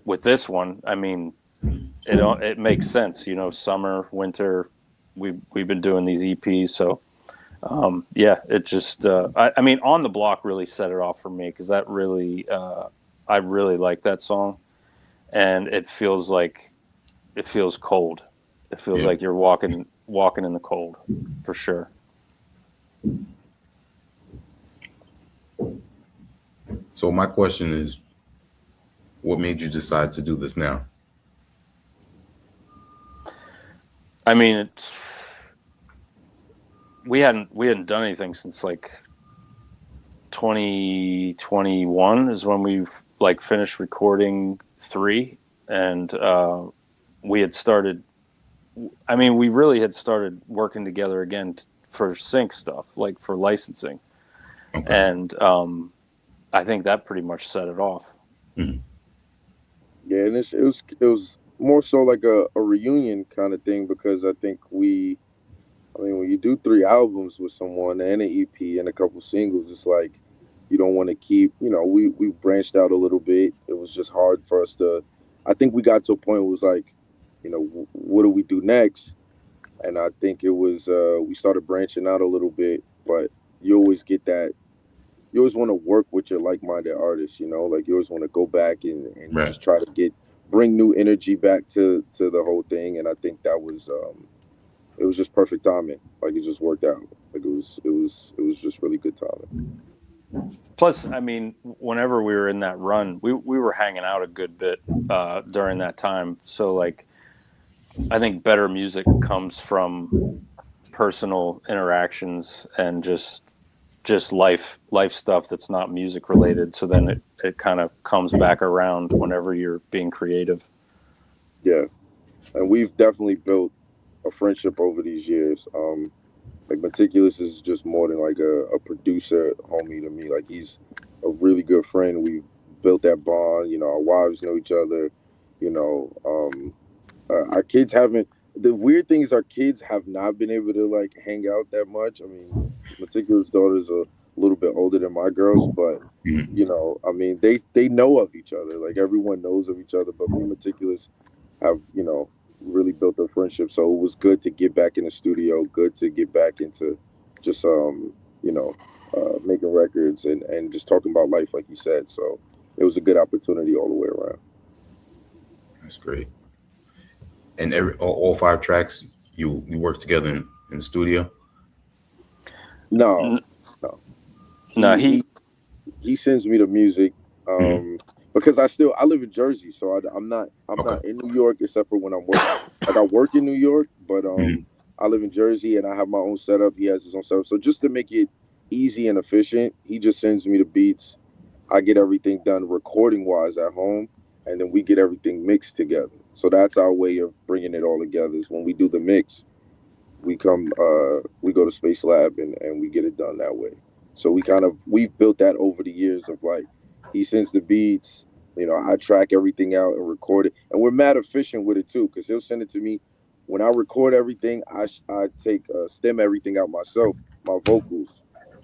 with this one, I mean, it makes sense, summer, winter. We've been doing these EPs, so it just I mean, On the Block really set it off for me, because that really I really like that song, and it feels cold. It feels like you're walking in the cold, for sure. So my question is, what made you decide to do this now? I mean, we hadn't done anything since 2021 is when we've finished recording 3, and we had started. I mean, we really had started working together again for sync stuff, like for licensing. Okay. And I think that pretty much set it off. Mm-hmm. Yeah, and it was more so like a reunion kind of thing, because I think when you do 3 albums with someone and an EP and a couple singles, it's like you don't want to keep, we branched out a little bit. It was just hard for us to, I think we got to a point where it was like, what do we do next? And I think it was, we started branching out a little bit, but you always get that, you always want to work with your like-minded artists, you always want to go back and right. Just try to bring new energy back to the whole thing. And I think that was, it was just perfect timing. Like, it just worked out. Like, it was just really good timing. Plus, I mean, whenever we were in that run, we were hanging out a good bit during that time. So I think better music comes from personal interactions and just life stuff that's not music related. So then it kind of comes back around whenever you're being creative. Yeah, and we've definitely built a friendship over these years. Maticulous is just more than like a producer homie to me. Like, he's a really good friend. We built that bond. Our wives know each other. Our kids haven't. The weird thing is, our kids have not been able to hang out that much. I mean, Meticulous' daughter's a little bit older than my girls, but I mean, they know of each other. Like, everyone knows of each other. But me and Meticulous have really built a friendship. So it was good to get back in the studio. Good to get back into just making records and just talking about life, like you said. So it was a good opportunity all the way around. That's great. And all 5 tracks you work together in the studio? No. He sends me the music because I live in Jersey, so I'm not in New York except for when I'm working. Like, I work in New York, but I live in Jersey and I have my own setup. He has his own setup, so just to make it easy and efficient. He just sends me the beats. I get everything done recording wise at home, and then we get everything mixed together. So that's our way of bringing it all together. Is when we do the mix, we go to Space Lab and we get it done that way. So we've built that over the years of like, he sends the beats, I track everything out and record it, and we're mad efficient with it too, because he'll send it to me. When I record everything, I take stem everything out myself, my vocals,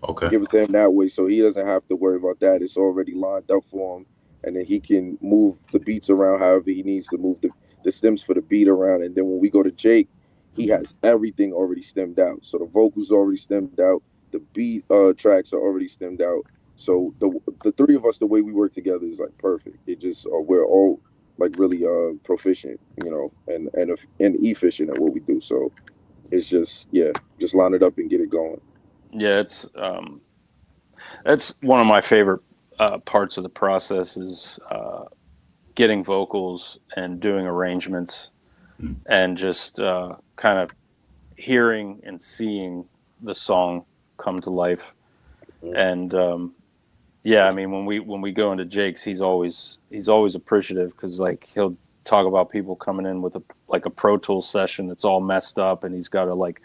Okay. give it to him that way, so he doesn't have to worry about that. It's already lined up for him, and then he can move the beats around however he needs to move the stems for the beat around. And then when we go to Jake, he has everything already stemmed out. So the vocals are already stemmed out, the beat tracks are already stemmed out. So the three of us, the way we work together is like perfect. It just we're all like really proficient, and efficient at what we do. So it's just line it up and get it going. Yeah, that's one of my favorite parts of the process is getting vocals and doing arrangements and just kind of hearing and seeing the song come to life. And I mean, when we go into Jake's, he's always appreciative, because like he'll talk about people coming in with a Pro Tools session that's all messed up, and he's got to like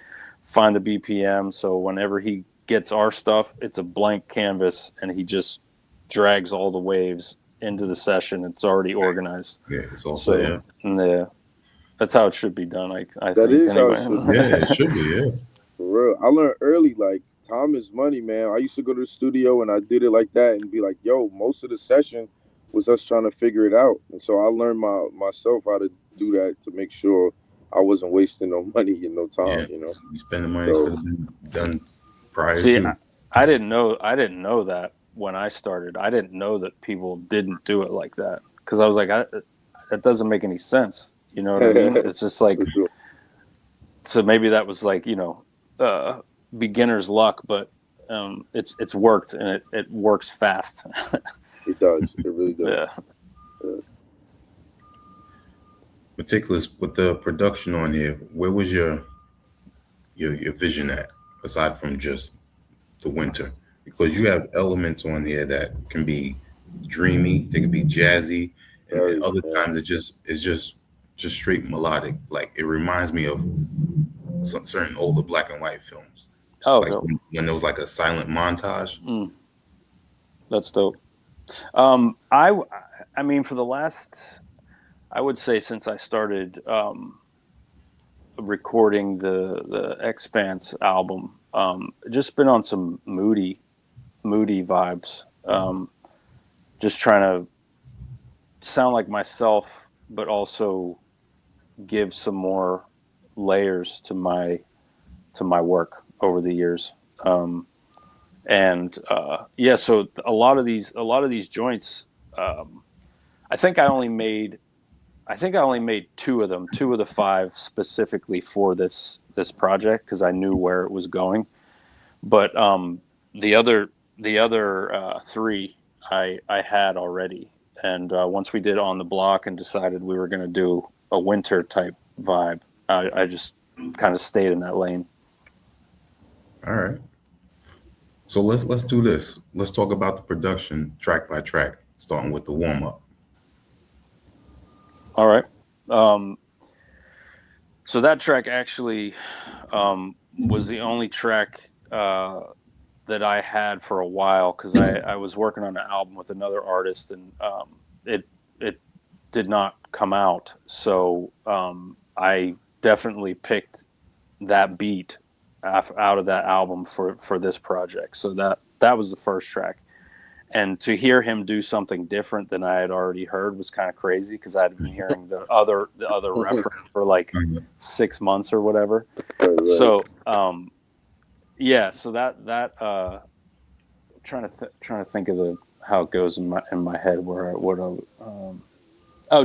find the BPM. So whenever he gets our stuff, it's a blank canvas, and he just drags all the waves into the session. It's already organized. Yeah, it's all there. Yeah, that's how it should be done. I that think is anyway. how it should be. Yeah, it should be. Yeah, for real. I learned early, like, time is money, man. I used to go to the studio and I did it like that and be like, yo, most of the session was us trying to figure it out. And so I learned myself how to do that to make sure I wasn't wasting no money and no time, You spend the money could have been done prior See, to. I didn't know that when I started. I didn't know that people didn't do it like that, because I was like, that doesn't make any sense. You know what I mean? It's just like, sure. So maybe that was like, beginner's luck, but it's worked, and it works fast. It does. It really does. Yeah. Maticulous, with the production on here, where was your vision at, aside from just the winter? Because you have elements on here that can be dreamy, they can be jazzy, and other times it's just straight melodic. Like, it reminds me of some certain older black and white films. Oh, like dope. when there was like a silent montage. That's dope. I mean, for the last, I would say since I started recording the Expanse album, just been on some moody vibes. Just trying to sound like myself, but also give some more layers to my work over the years. So a lot of these joints, I think I only made 2 of them, 2 of the 5 specifically for this project, because I knew where it was going. But the other 3 I had already. And once we did On the Block and decided we were going to do a winter type vibe, I just kind of stayed in that lane. All right. So let's do this. Let's talk about the production track by track, starting with the warm up. All right. So that track actually was the only track that I had for a while, because I was working on an album with another artist, and it did not come out. So I definitely picked that beat out of that album for this project. So that was the first track. And to hear him do something different than I had already heard was kind of crazy, because I'd been hearing the other reference for like 6 months or whatever. Right. So so that trying to think of how it goes in my head,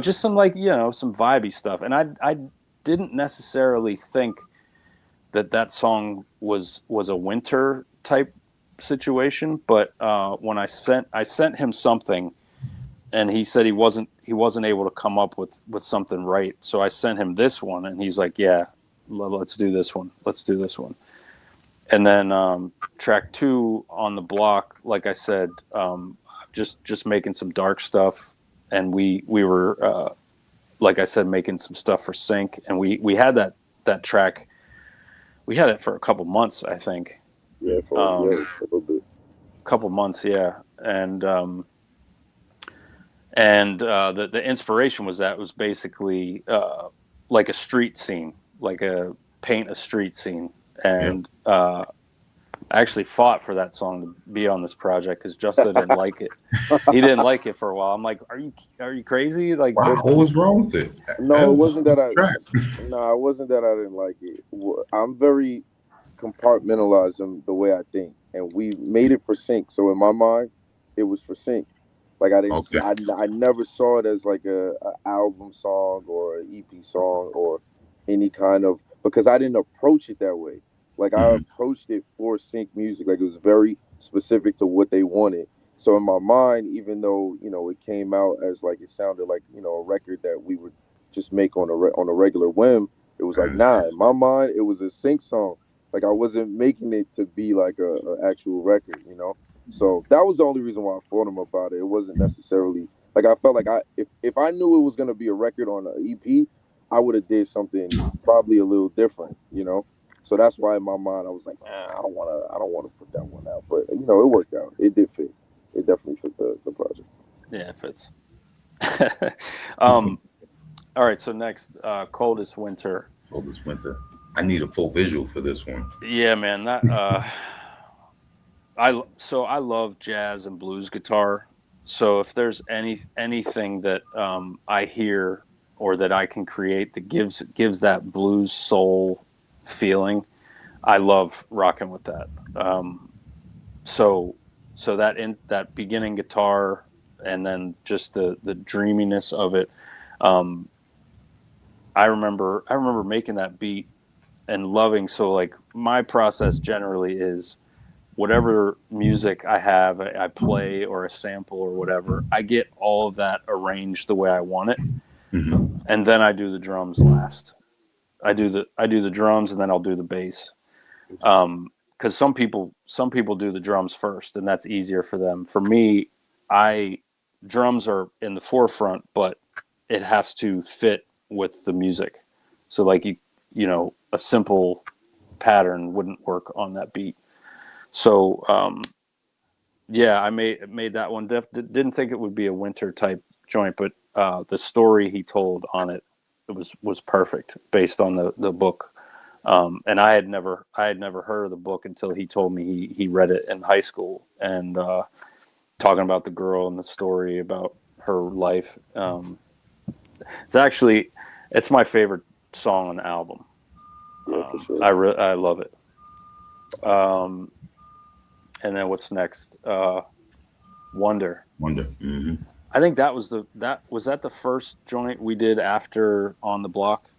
just some like, some vibey stuff. And I didn't necessarily think that song was a winter type situation, but when I sent him something, and he said he wasn't able to come up with something right, so I sent him this one, and he's like, yeah, let's do this one, And then track 2 on the block, like I said, just making some dark stuff, and we were like I said, making some stuff for Sync, and we had that track. We had it for a couple months, I think. Yeah, for a little bit. Couple months, yeah. And the inspiration was basically like a street scene, like paint a street scene. And I actually fought for that song to be on this project because Justo didn't like it. He didn't like it for a while. I'm like, are you crazy? Like, wow, what was wrong with it? No, it wasn't that I didn't like it. I'm very compartmentalized in the way I think, and we made it for Sync. So in my mind, it was for Sync. Like I didn't, I never saw it as like a album song or an EP song or any kind of, because I didn't approach it that way. Like I approached it for Sync Music. Like it was very specific to what they wanted. So in my mind, even though it came out as like it sounded like a record that we would just make on a regular whim, it was like nah. In my mind, it was a Sync song. Like I wasn't making it to be like a actual record, So that was the only reason why I fought him about it. It wasn't necessarily like I felt like if I knew it was gonna be a record on an EP, I would have did something probably a little different, So that's why in my mind I was like, I don't wanna put that one out. But it worked out. It did fit. It definitely fit the project. Yeah, it fits. All right, so next, Coldest Winter. Coldest Winter. I need a full visual for this one. Yeah, man. That I love jazz and blues guitar. So if there's anything that I hear or that I can create that gives that blues soul feeling, I love rocking with that. So that beginning guitar and then just the dreaminess of it. I remember making that beat and loving. So like my process generally is whatever music I have, I play or a sample or whatever, I get all of that arranged the way I want it. And then I do the drums last. I do the drums and then I'll do the bass. Because some people do the drums first and that's easier for them. For me, drums are in the forefront, but it has to fit with the music. So like a simple pattern wouldn't work on that beat. So I made that one. Didn't think it would be a winter type joint, but the story he told on it was perfect based on the book. And I had never heard of the book until he told me he read it in high school and talking about the girl and the story about her life. It's my favorite song on the album. Yeah, for sure. I love it. And then what's next? Wonder. Mm-hmm. I think that was the first joint we did after On the Block.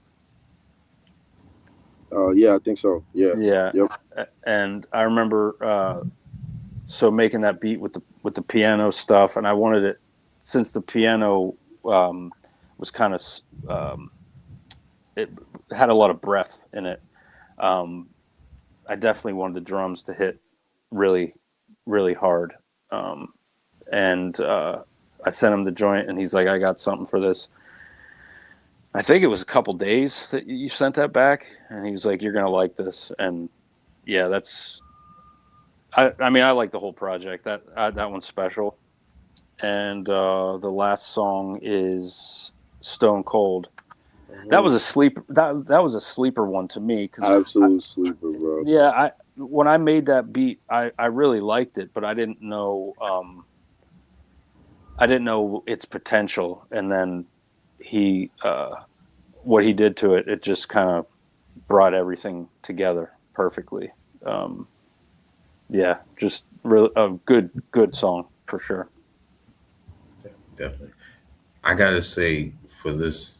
Yeah, I think so. Yeah. Yeah. Yep. And I remember making that beat with the piano stuff, and I wanted it since the piano was kind of it had a lot of breath in it. I definitely wanted the drums to hit really, really hard. And I sent him the joint, and he's like, "I got something for this." I think it was a couple days that you sent that back, and he was like, "You're gonna like this." And yeah, that's. I mean, I like the whole project. That one's special. And the last song is Stone Cold. That was a sleeper. That was a sleeper one to me because absolute sleeper, bro. Yeah, when I made that beat, I really liked it, but I didn't know its potential. And then what he did to it, it just kind of brought everything together perfectly. Yeah, just really a good song for sure. Definitely. I gotta say, for this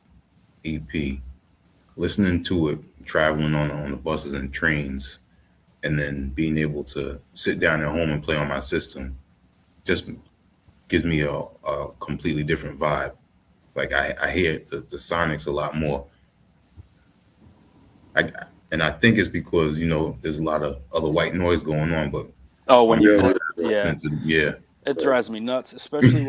EP, listening to it, traveling on the buses and trains, and then being able to sit down at home and play on my system, just gives me a completely different vibe. Like I hear the sonics a lot more. And I think it's because, there's a lot of other white noise going on, but Oh, when you Yeah, play, yeah. Yeah. it drives me nuts, especially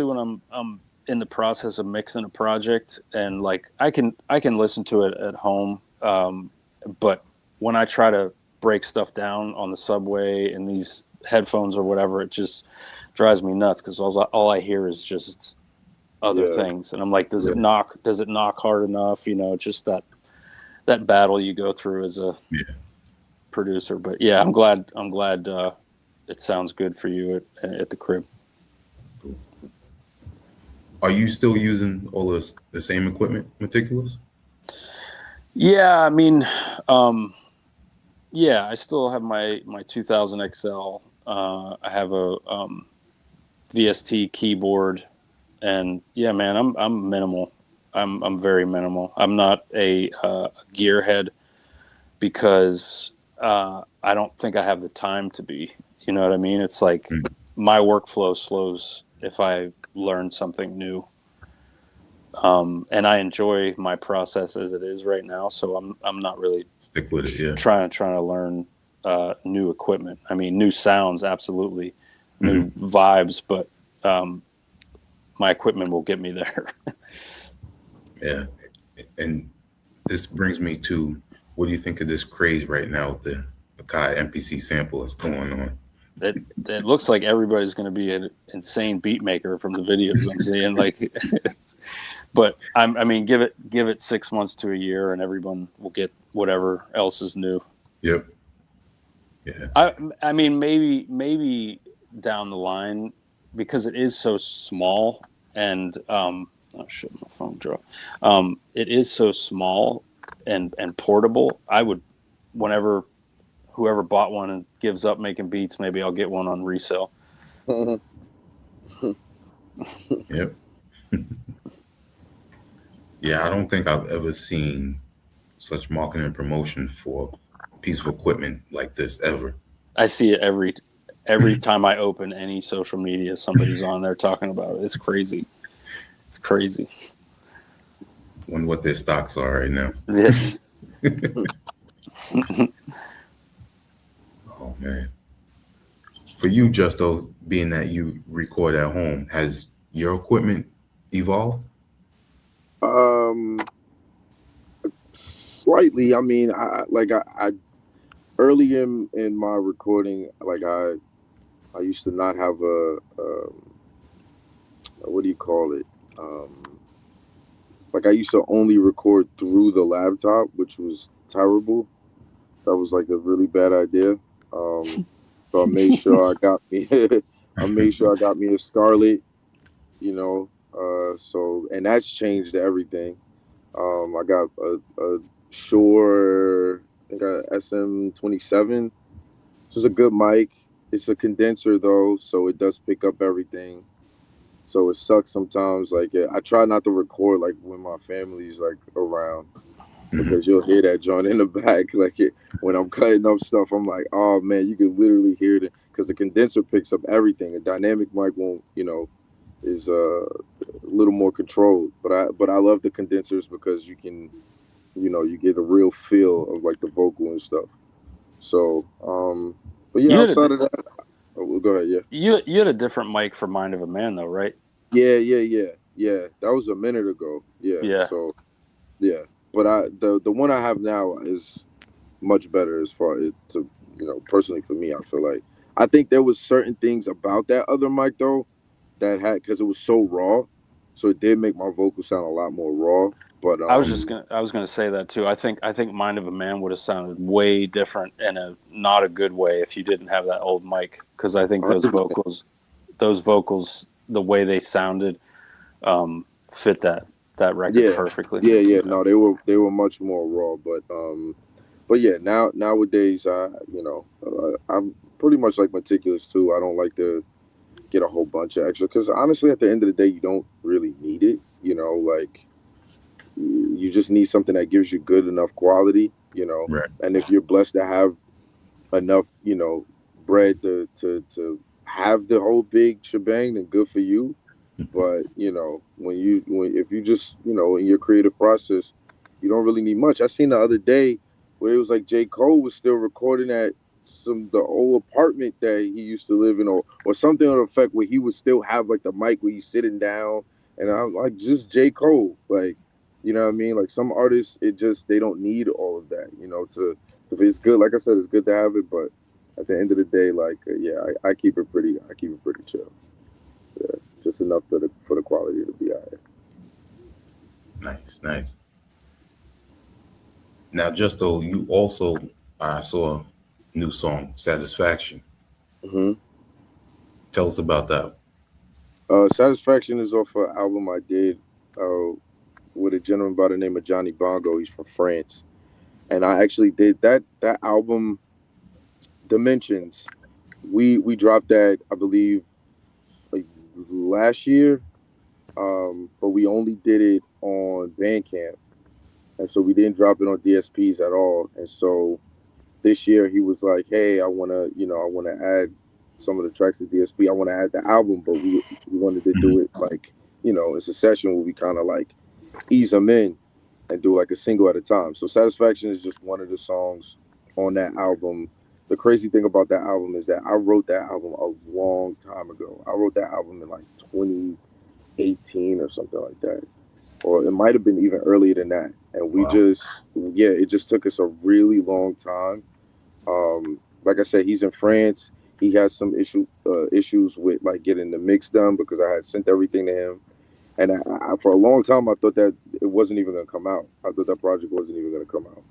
when I'm in the process of mixing a project, and like I can listen to it at home, but when I try to break stuff down on the subway in these headphones or whatever, it just drives me nuts because all I hear is just other things, and I'm like, does it knock hard enough? Just that battle you go through as a producer. But yeah, I'm glad it sounds good for you at the crib. Are you still using all the same equipment, Maticulous? Yeah, I mean, yeah, I still have my 2000 XL. I have a VST keyboard, and yeah, man, I'm minimal. I'm very minimal. I'm not a gearhead because I don't think I have the time to be. You know what I mean? It's like my workflow slows if I learn something new. And I enjoy my process as it is right now, so I'm not really Stick with it, yeah. trying to learn new equipment. I mean, new sounds, absolutely, new vibes, but my equipment will get me there. Yeah, and this brings me to, what do you think of this craze right now with the Akai MPC sample that's going on? It looks like everybody's going to be an insane beat maker from the videos I'm seeing. Like, but I mean, give it 6 months to a year, and everyone will get whatever else is new. Yep. Yeah. I mean, maybe down the line, because it is so small, and oh shit, my phone dropped. It is so small and portable. I would, whenever whoever bought one and gives up making beats, maybe I'll get one on resale. Yep. Yeah, I don't think I've ever seen such marketing and promotion for a piece of equipment like this ever. I see it every time I open any social media. Somebody's on there talking about it. It's crazy. It's crazy. Wonder what their stocks are right now. This. Oh man. For you, Justo, being that you record at home, has your equipment evolved? Slightly. I mean, I early in my recording, like I used to not have a what do you call it? Like I used to only record through the laptop, which was terrible. That was like a really bad idea. So I made sure I got me a Scarlett, so, and that's changed everything. I got a Shure, I think a SM27. This is a good mic. It's a condenser though, so it does pick up everything. So it sucks sometimes. Like, I try not to record like when my family's like around, because you'll hear that joint in the back. Like when I'm cutting up stuff, I'm like, oh man, you can literally hear it, because the condenser picks up everything. A dynamic mic won't, is a little more controlled. But I love the condensers because you can, you get a real feel of like the vocal and stuff. So, but yeah, outside of that, go ahead. Yeah. You had a different mic for Mind of a Man though, right? Yeah. That was a minute ago. Yeah. So, yeah. But the one I have now is much better as far as to, personally for me. I feel like I think there was certain things about that other mic though that had, because it was so raw, so it did make my vocal sound a lot more raw. But I was gonna say that too. I think Mind of a Man would have sounded way different in a not a good way if you didn't have that old mic, because I think those vocals, the way they sounded, fit that record perfectly. Yeah. No, they were much more raw, but yeah, nowadays I'm pretty much like Maticulous too. I don't like to get a whole bunch of extra, because honestly, at the end of the day, you don't really need it. Like, you just need something that gives you good enough quality. Right. And if you're blessed to have enough, bread to have the whole big shebang, then good for you. But if you just in your creative process, you don't really need much. I seen the other day where it was like J. Cole was still recording at the old apartment that he used to live in, or something to the effect where he would still have like the mic where he's sitting down, and I'm like, just J. Cole, like, you know what I mean? Like some artists, it just they don't need all of that, you know. To if it's good, like I said, it's good to have it, but at the end of the day, like yeah, I keep it pretty chill. Yeah, just enough for the quality to be high. Nice. Now, Justo, you also saw a new song, Satisfaction. Mm-hmm. Tell us about that. Satisfaction is off an album I did with a gentleman by the name of Johnny Bongo. He's from France, and I actually did that album, Dimensions. We dropped that, I believe, like last year, but we only did it on Bandcamp, and so we didn't drop it on DSPs at all. And so this year he was like, "Hey, I wanna add some of the tracks to DSP. I want to add the album, but we wanted to do it like, it's a session where we kind of like ease them in and do like a single at a time. So Satisfaction is just one of the songs on that album. The crazy thing about that album is that I wrote that album a long time ago. I wrote that album in like 2018 or something like that. Or it might have been even earlier than that. And we it just took us a really long time. Like I said, he's in France. He has some issues with like getting the mix done because I had sent everything to him. And I for a long time, I thought that it wasn't even going to come out. I thought that project wasn't even going to come out.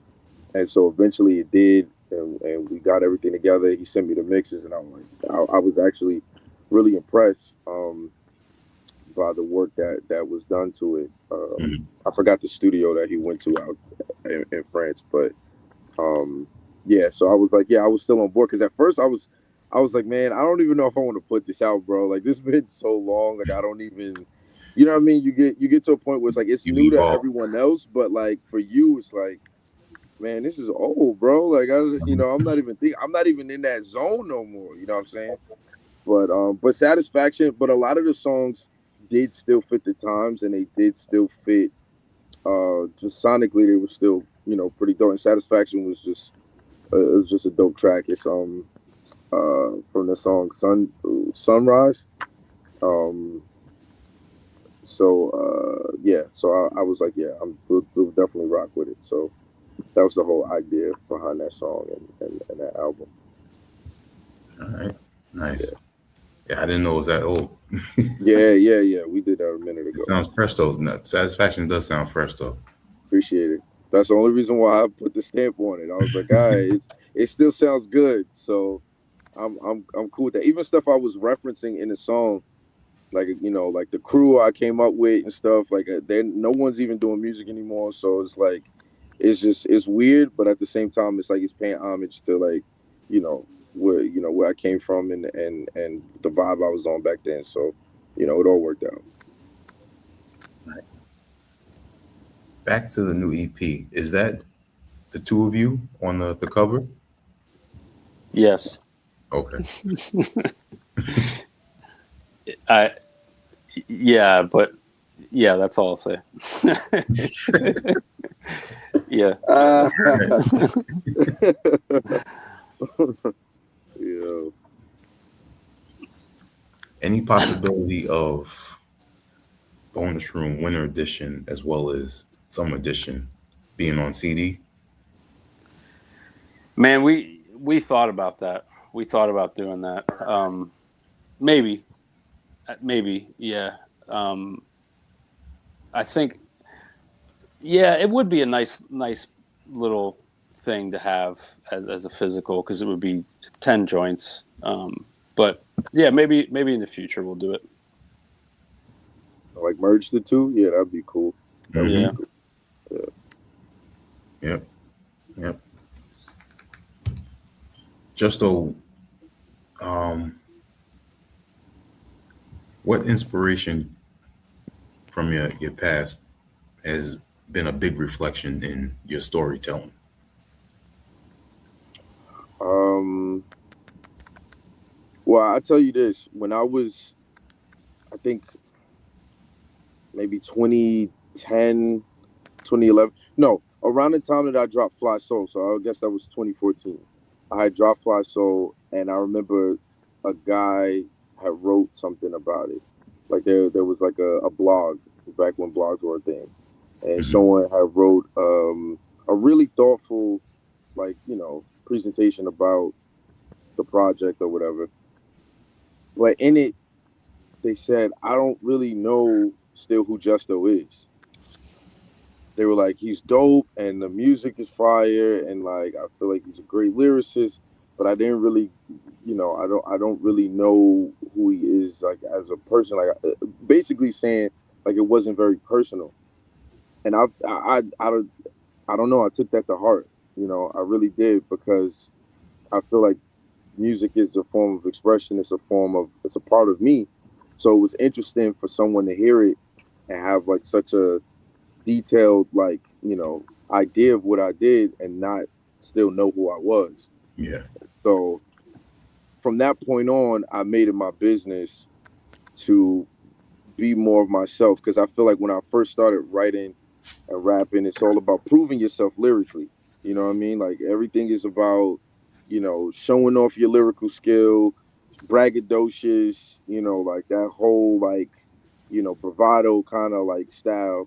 And so eventually it did. And we got everything together. He sent me the mixes, and I was actually really impressed by the work that was done to it. I forgot the studio that he went to out in France, but so I was like, I was still on board because at first I was like, man, I don't even know if I want to put this out, bro. Like this has been so long, like I don't even, you know what I mean? You get to a point where it's like it's new to everyone else, but like for you, it's like, man, this is old, bro. Like I'm not even in that zone no more. You know what I'm saying? But Satisfaction, but a lot of the songs did still fit the times, and they did still fit. Just sonically, they were still pretty dope. And Satisfaction was just it was just a dope track. It's from the song Sunrise. So I was like, we'll definitely rock with it. So that was the whole idea behind that song and that album. All right, nice. Yeah, I didn't know it was that old. yeah. We did that a minute ago. It sounds fresh though. Satisfaction does sound fresh though. Appreciate it. That's the only reason why I put the stamp on it. I was like, all right, it still sounds good. So I'm cool with that. Even stuff I was referencing in the song, like like the crew I came up with and stuff. Like no one's even doing music anymore. So it's like it's weird, but at the same time, it's like it's paying homage to like where I came from and the vibe I was on back then. So it all worked out. Right. Back to the new EP. Is that the two of you on the cover? Yes. Okay. That's all I'll say. Yeah. Yeah. Any possibility of Bonus Room Winter Edition as well as Summer Edition being on CD? Man, we thought about that. We thought about doing that. Maybe, yeah. I think, it would be a nice little thing to have as a physical because it would be 10 joints. But yeah, maybe in the future we'll do it. Like merge the two? Yeah, that'd be cool. Yeah. Yep. Justo, what inspiration from your past has been a big reflection in your storytelling? Well, I'll tell you this. When I was, I think, maybe 2010, 2011. No, around the time that I dropped Fly Soul, so I guess that was 2014. I had dropped Fly Soul, and I remember a guy had wrote something about it. Like there was like a blog back when blogs were a thing, and Mhm. someone had wrote a really thoughtful, like, presentation about the project or whatever. But in it, they said, I don't really know still who Justo is. They were like, he's dope and the music is fire, and like I feel like he's a great lyricist, but I didn't really, I don't really know who he is like as a person. Like basically saying like it wasn't very personal, and I don't know. I took that to heart. I really did, because I feel like music is a form of expression. It's a part of me. So it was interesting for someone to hear it and have like such a detailed, like, idea of what I did and not still know who I was. Yeah. So from that point on, I made it my business to be more of myself, because I feel like when I first started writing and rapping, it's all about proving yourself lyrically. You know what I mean? Like everything is about, showing off your lyrical skill, braggadocious, like that whole like, bravado kind of like style.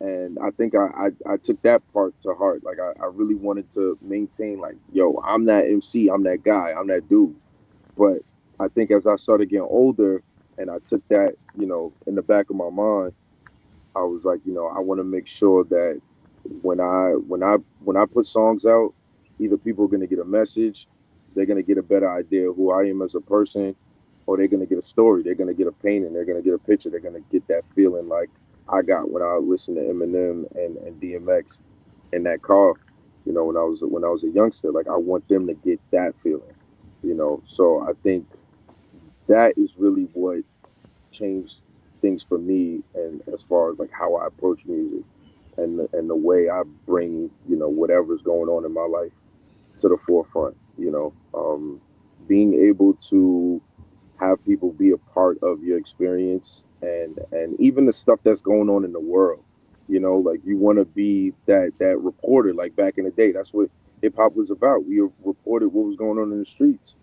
And I think I took that part to heart. Like I really wanted to maintain like, yo, I'm that MC, I'm that guy, I'm that dude. But I think as I started getting older and I took that, in the back of my mind, I was like, I want to make sure that when I put songs out, either people are gonna get a message, they're gonna get a better idea of who I am as a person, or they're gonna get a story, they're gonna get a painting, they're gonna get a picture, they're gonna get that feeling like I got when I listened to Eminem and DMX in that car, when I was a youngster. Like I want them to get that feeling, So I think that is really what changed things for me, and as far as like how I approach music and the way I bring, whatever's going on in my life to the forefront. Being able to have people be a part of your experience, and even the stuff that's going on in the world. Like you want to be that reporter. Like back in the day, that's what hip hop was about. We reported what was going on in the streets.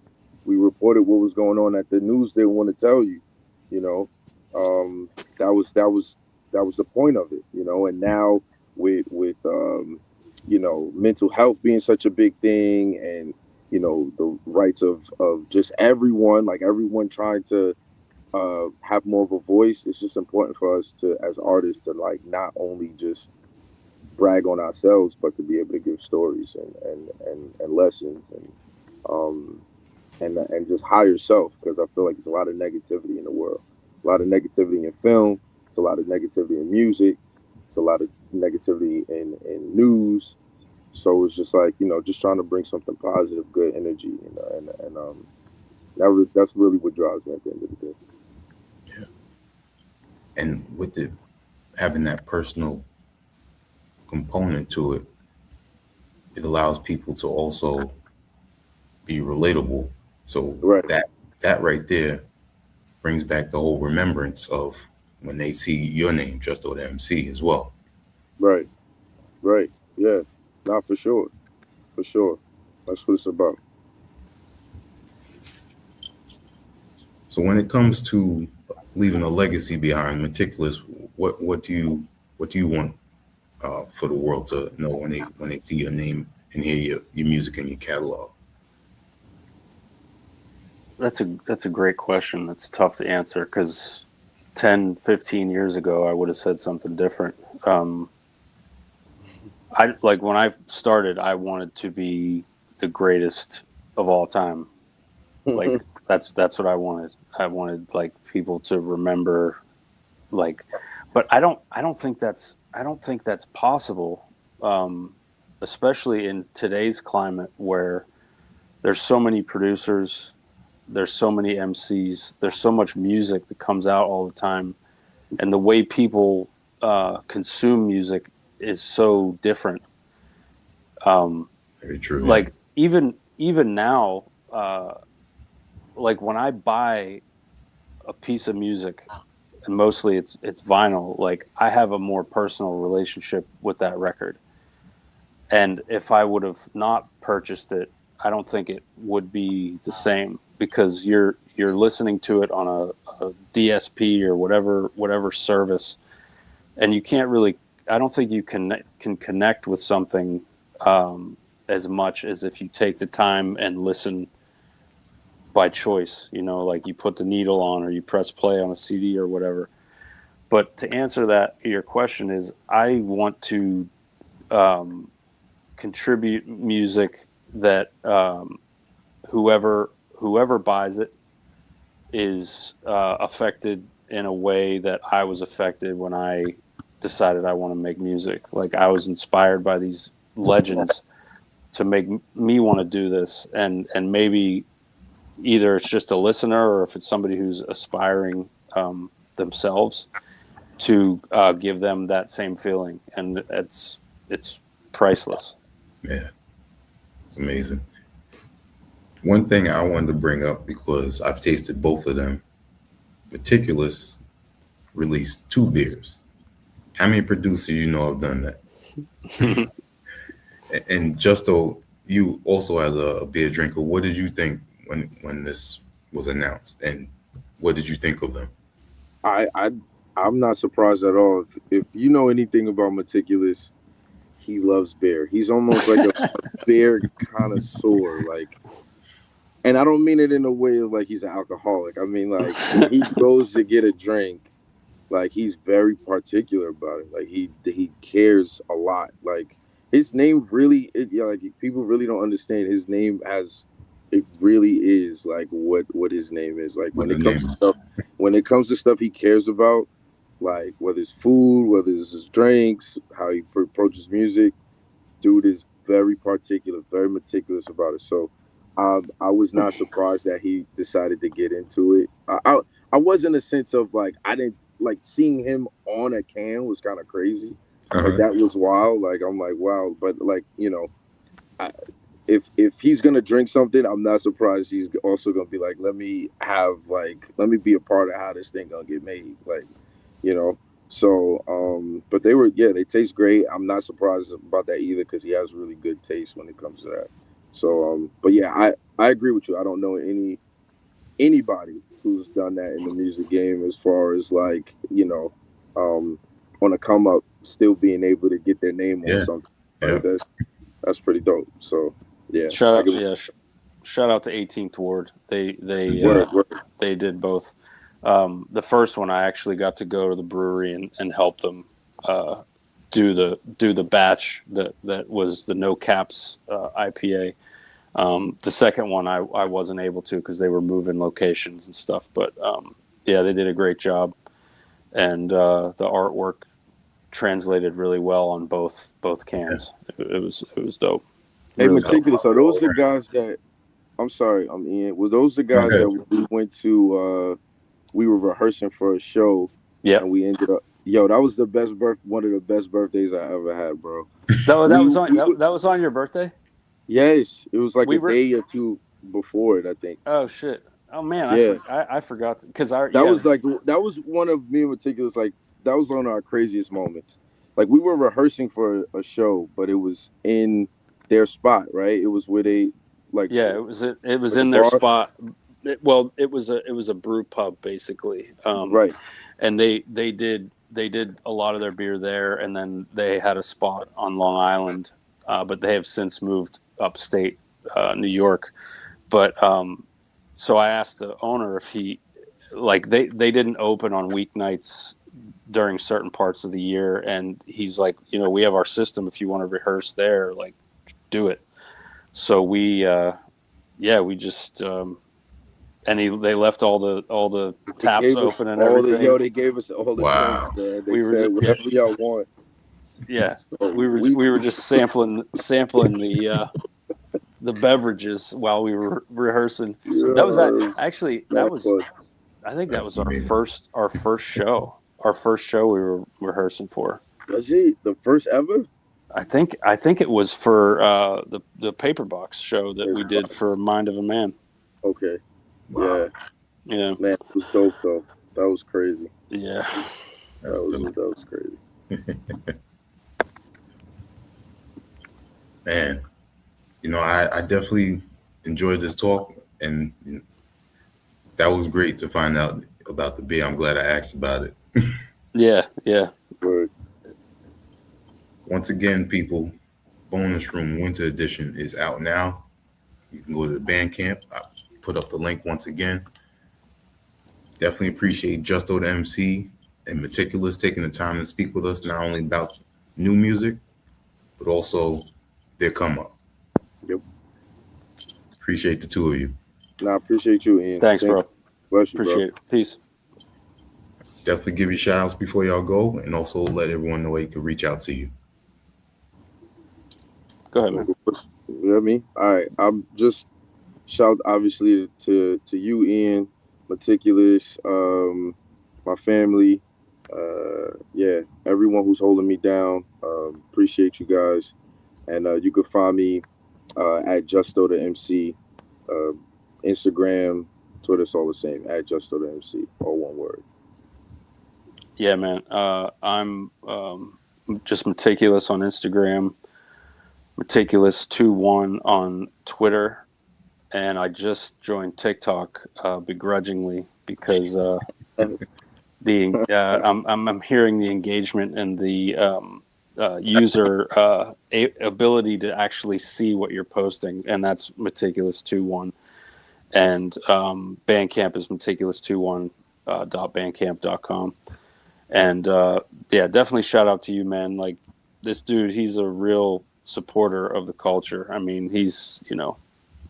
We reported what was going on at the news. They want to tell you. You know, um, that was the point of it. And now with mental health being such a big thing, and the rights of just everyone, like everyone trying to have more of a voice. It's just important for us to, as artists, to like not only just brag on ourselves, but to be able to give stories and lessons, um and just higher self, because I feel like there's a lot of negativity in the world, a lot of negativity in film, it's a lot of negativity in music, it's a lot of negativity in news. So it's just like, just trying to bring something positive, good energy, and that's really what drives me at the end of the day. Yeah. And with it having that personal component to it, it allows people to also be relatable. So Right, that right there brings back the whole remembrance of when they see your name, Justo the MC, as well. right, right. Yeah, not for sure, for sure. That's what it's about. So when it comes to leaving a legacy behind, meticulous, what do you want for the world to know when they see your name and hear your music and your catalog? That's a great question. That's tough to answer because 10, 15 years ago, I would have said something different. I like when I started, I wanted to be the greatest of all time. Like that's what I wanted. I wanted like people to remember like, but I don't think that's possible. Especially in today's climate where there's so many producers, there's so many MCs, there's so much music that comes out all the time, and the way people consume music is so different. Very true. Yeah. Like even now, like when I buy a piece of music, and mostly it's vinyl, like I have a more personal relationship with that record. And if I would have not purchased it, I don't think it would be the same, because you're listening to it on a DSP or whatever service, and you can't really. I don't think you can connect with something as much as if you take the time and listen by choice. You know, like you put the needle on or you press play on a CD or whatever. But to answer that, your question is, I want to contribute music that whoever buys it is affected in a way that I was affected when I decided I want to make music. Like, I was inspired by these legends to make me want to do this, and maybe either it's just a listener or if it's somebody who's aspiring themselves, to give them that same feeling, and it's priceless. Yeah, it's amazing. One thing I wanted to bring up, because I've tasted both of them. Maticulous released 2 beers. How many producers you know have done that? And Justo, you also as a beer drinker, what did you think when this was announced, and what did you think of them? I'm not surprised at all. If you know anything about Maticulous, he loves beer. He's almost like a beer connoisseur. Like, and I don't mean it in a way of like he's an alcoholic. I mean, like, when he goes to get a drink, like, he's very particular about it. Like, he cares a lot. Like, his name really, like, people really don't understand his name as it really is, like, what his name is. Like, when it comes to stuff he cares about, like whether it's food, whether it's his drinks, how he approaches music, dude is very particular, very meticulous about it. So I was not surprised that he decided to get into it. I was in a sense of like, I didn't like seeing him on a can was kind of crazy. Like, that was wild. Like, I'm like, wow. But like, you know, if he's gonna drink something, I'm not surprised he's also gonna be like, let me be a part of how this thing gonna get made. Like, you know. So but they taste great. I'm not surprised about that either, because he has really good taste when it comes to that. So but yeah, I agree with you. I don't know anybody who's done that in the music game, as far as like, you know, on a come up, still being able to get their name on something. Like, that's pretty dope. So yeah. Shout out to 18th Ward. They did both. The first one, I actually got to go to the brewery and help them do the batch that was the No Caps IPA. The second one I wasn't able to, because they were moving locations and stuff. But yeah, they did a great job, and the artwork translated really well on both cans. It was dope. Hey, really Maticulous, are those the guys that? I'm sorry, I'm Ian. Were those the guys that we went to? We were rehearsing for a show. Yeah, and we ended up. Yo, that was one of the best birthdays I ever had, bro. That was on your birthday? Yes, it was like a day or two before it, I think. Oh shit! Oh man, yeah. I forgot, because that was one of me and Maticulous, like, that was one of our craziest moments. Like, we were rehearsing for a show, but it was in their spot, right? It was where they like. Yeah, it was in their spot. It was a brew pub, basically. Right. And they did a lot of their beer there, and then they had a spot on Long Island, but they have since moved upstate New York. But so I asked the owner if he, like, they didn't open on weeknights during certain parts of the year, and he's like, you know, we have our system. If you want to rehearse there, like, do it. So we just. And they left all the taps open and everything. They gave us all the drinks, man. They said whatever y'all want. Yeah, so we were just sampling the beverages while we were rehearsing. That was actually I think that was our first show. Our first show we were rehearsing for. Was it the first ever? I think it was for the Paperbox show that we did for Mind of a Man. Okay. Wow. Yeah. Man, it was dope though. That was crazy. Yeah. That was crazy. Man, I definitely enjoyed this talk, and that was great to find out about the beer. I'm glad I asked about it. Yeah, yeah. But Once again, people, Bonus Room Winter Edition is out now. You can go to the Bandcamp. I put up the link once again. Definitely appreciate Justo the MC and Maticulous taking the time to speak with us, not only about new music, but also their come up. yep. Appreciate the two of you. Nah, I appreciate you, Ian. Thanks, bro. Bless you, Appreciate it. Peace. Definitely give you shout outs before y'all go, and also let everyone know they can reach out to you. Go ahead, man. You know what I mean? All right. I'm just shout obviously to you, Ian, Maticulous, my family, yeah, everyone who's holding me down. Appreciate you guys. And you can find me at Justo the MC, Instagram, Twitter, it's all the same, at Justo the MC, all one word. Yeah, man. I'm just Maticulous on Instagram, Maticulous21 on Twitter, and I just joined TikTok begrudgingly because I'm hearing the engagement and the user ability to actually see what you're posting, and that's Maticulous21. And Bandcamp is maticulous21.bandcamp.com. And yeah, definitely shout out to you, man. Like, this dude, he's a real supporter of the culture. I mean, he's,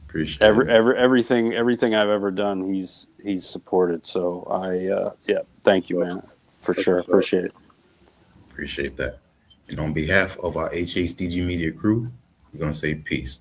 Appreciate everything I've ever done, he's supported. So yeah, thank you, man, for sure. Appreciate it. Appreciate that. And on behalf of our HHDG Media crew, we're gonna say peace.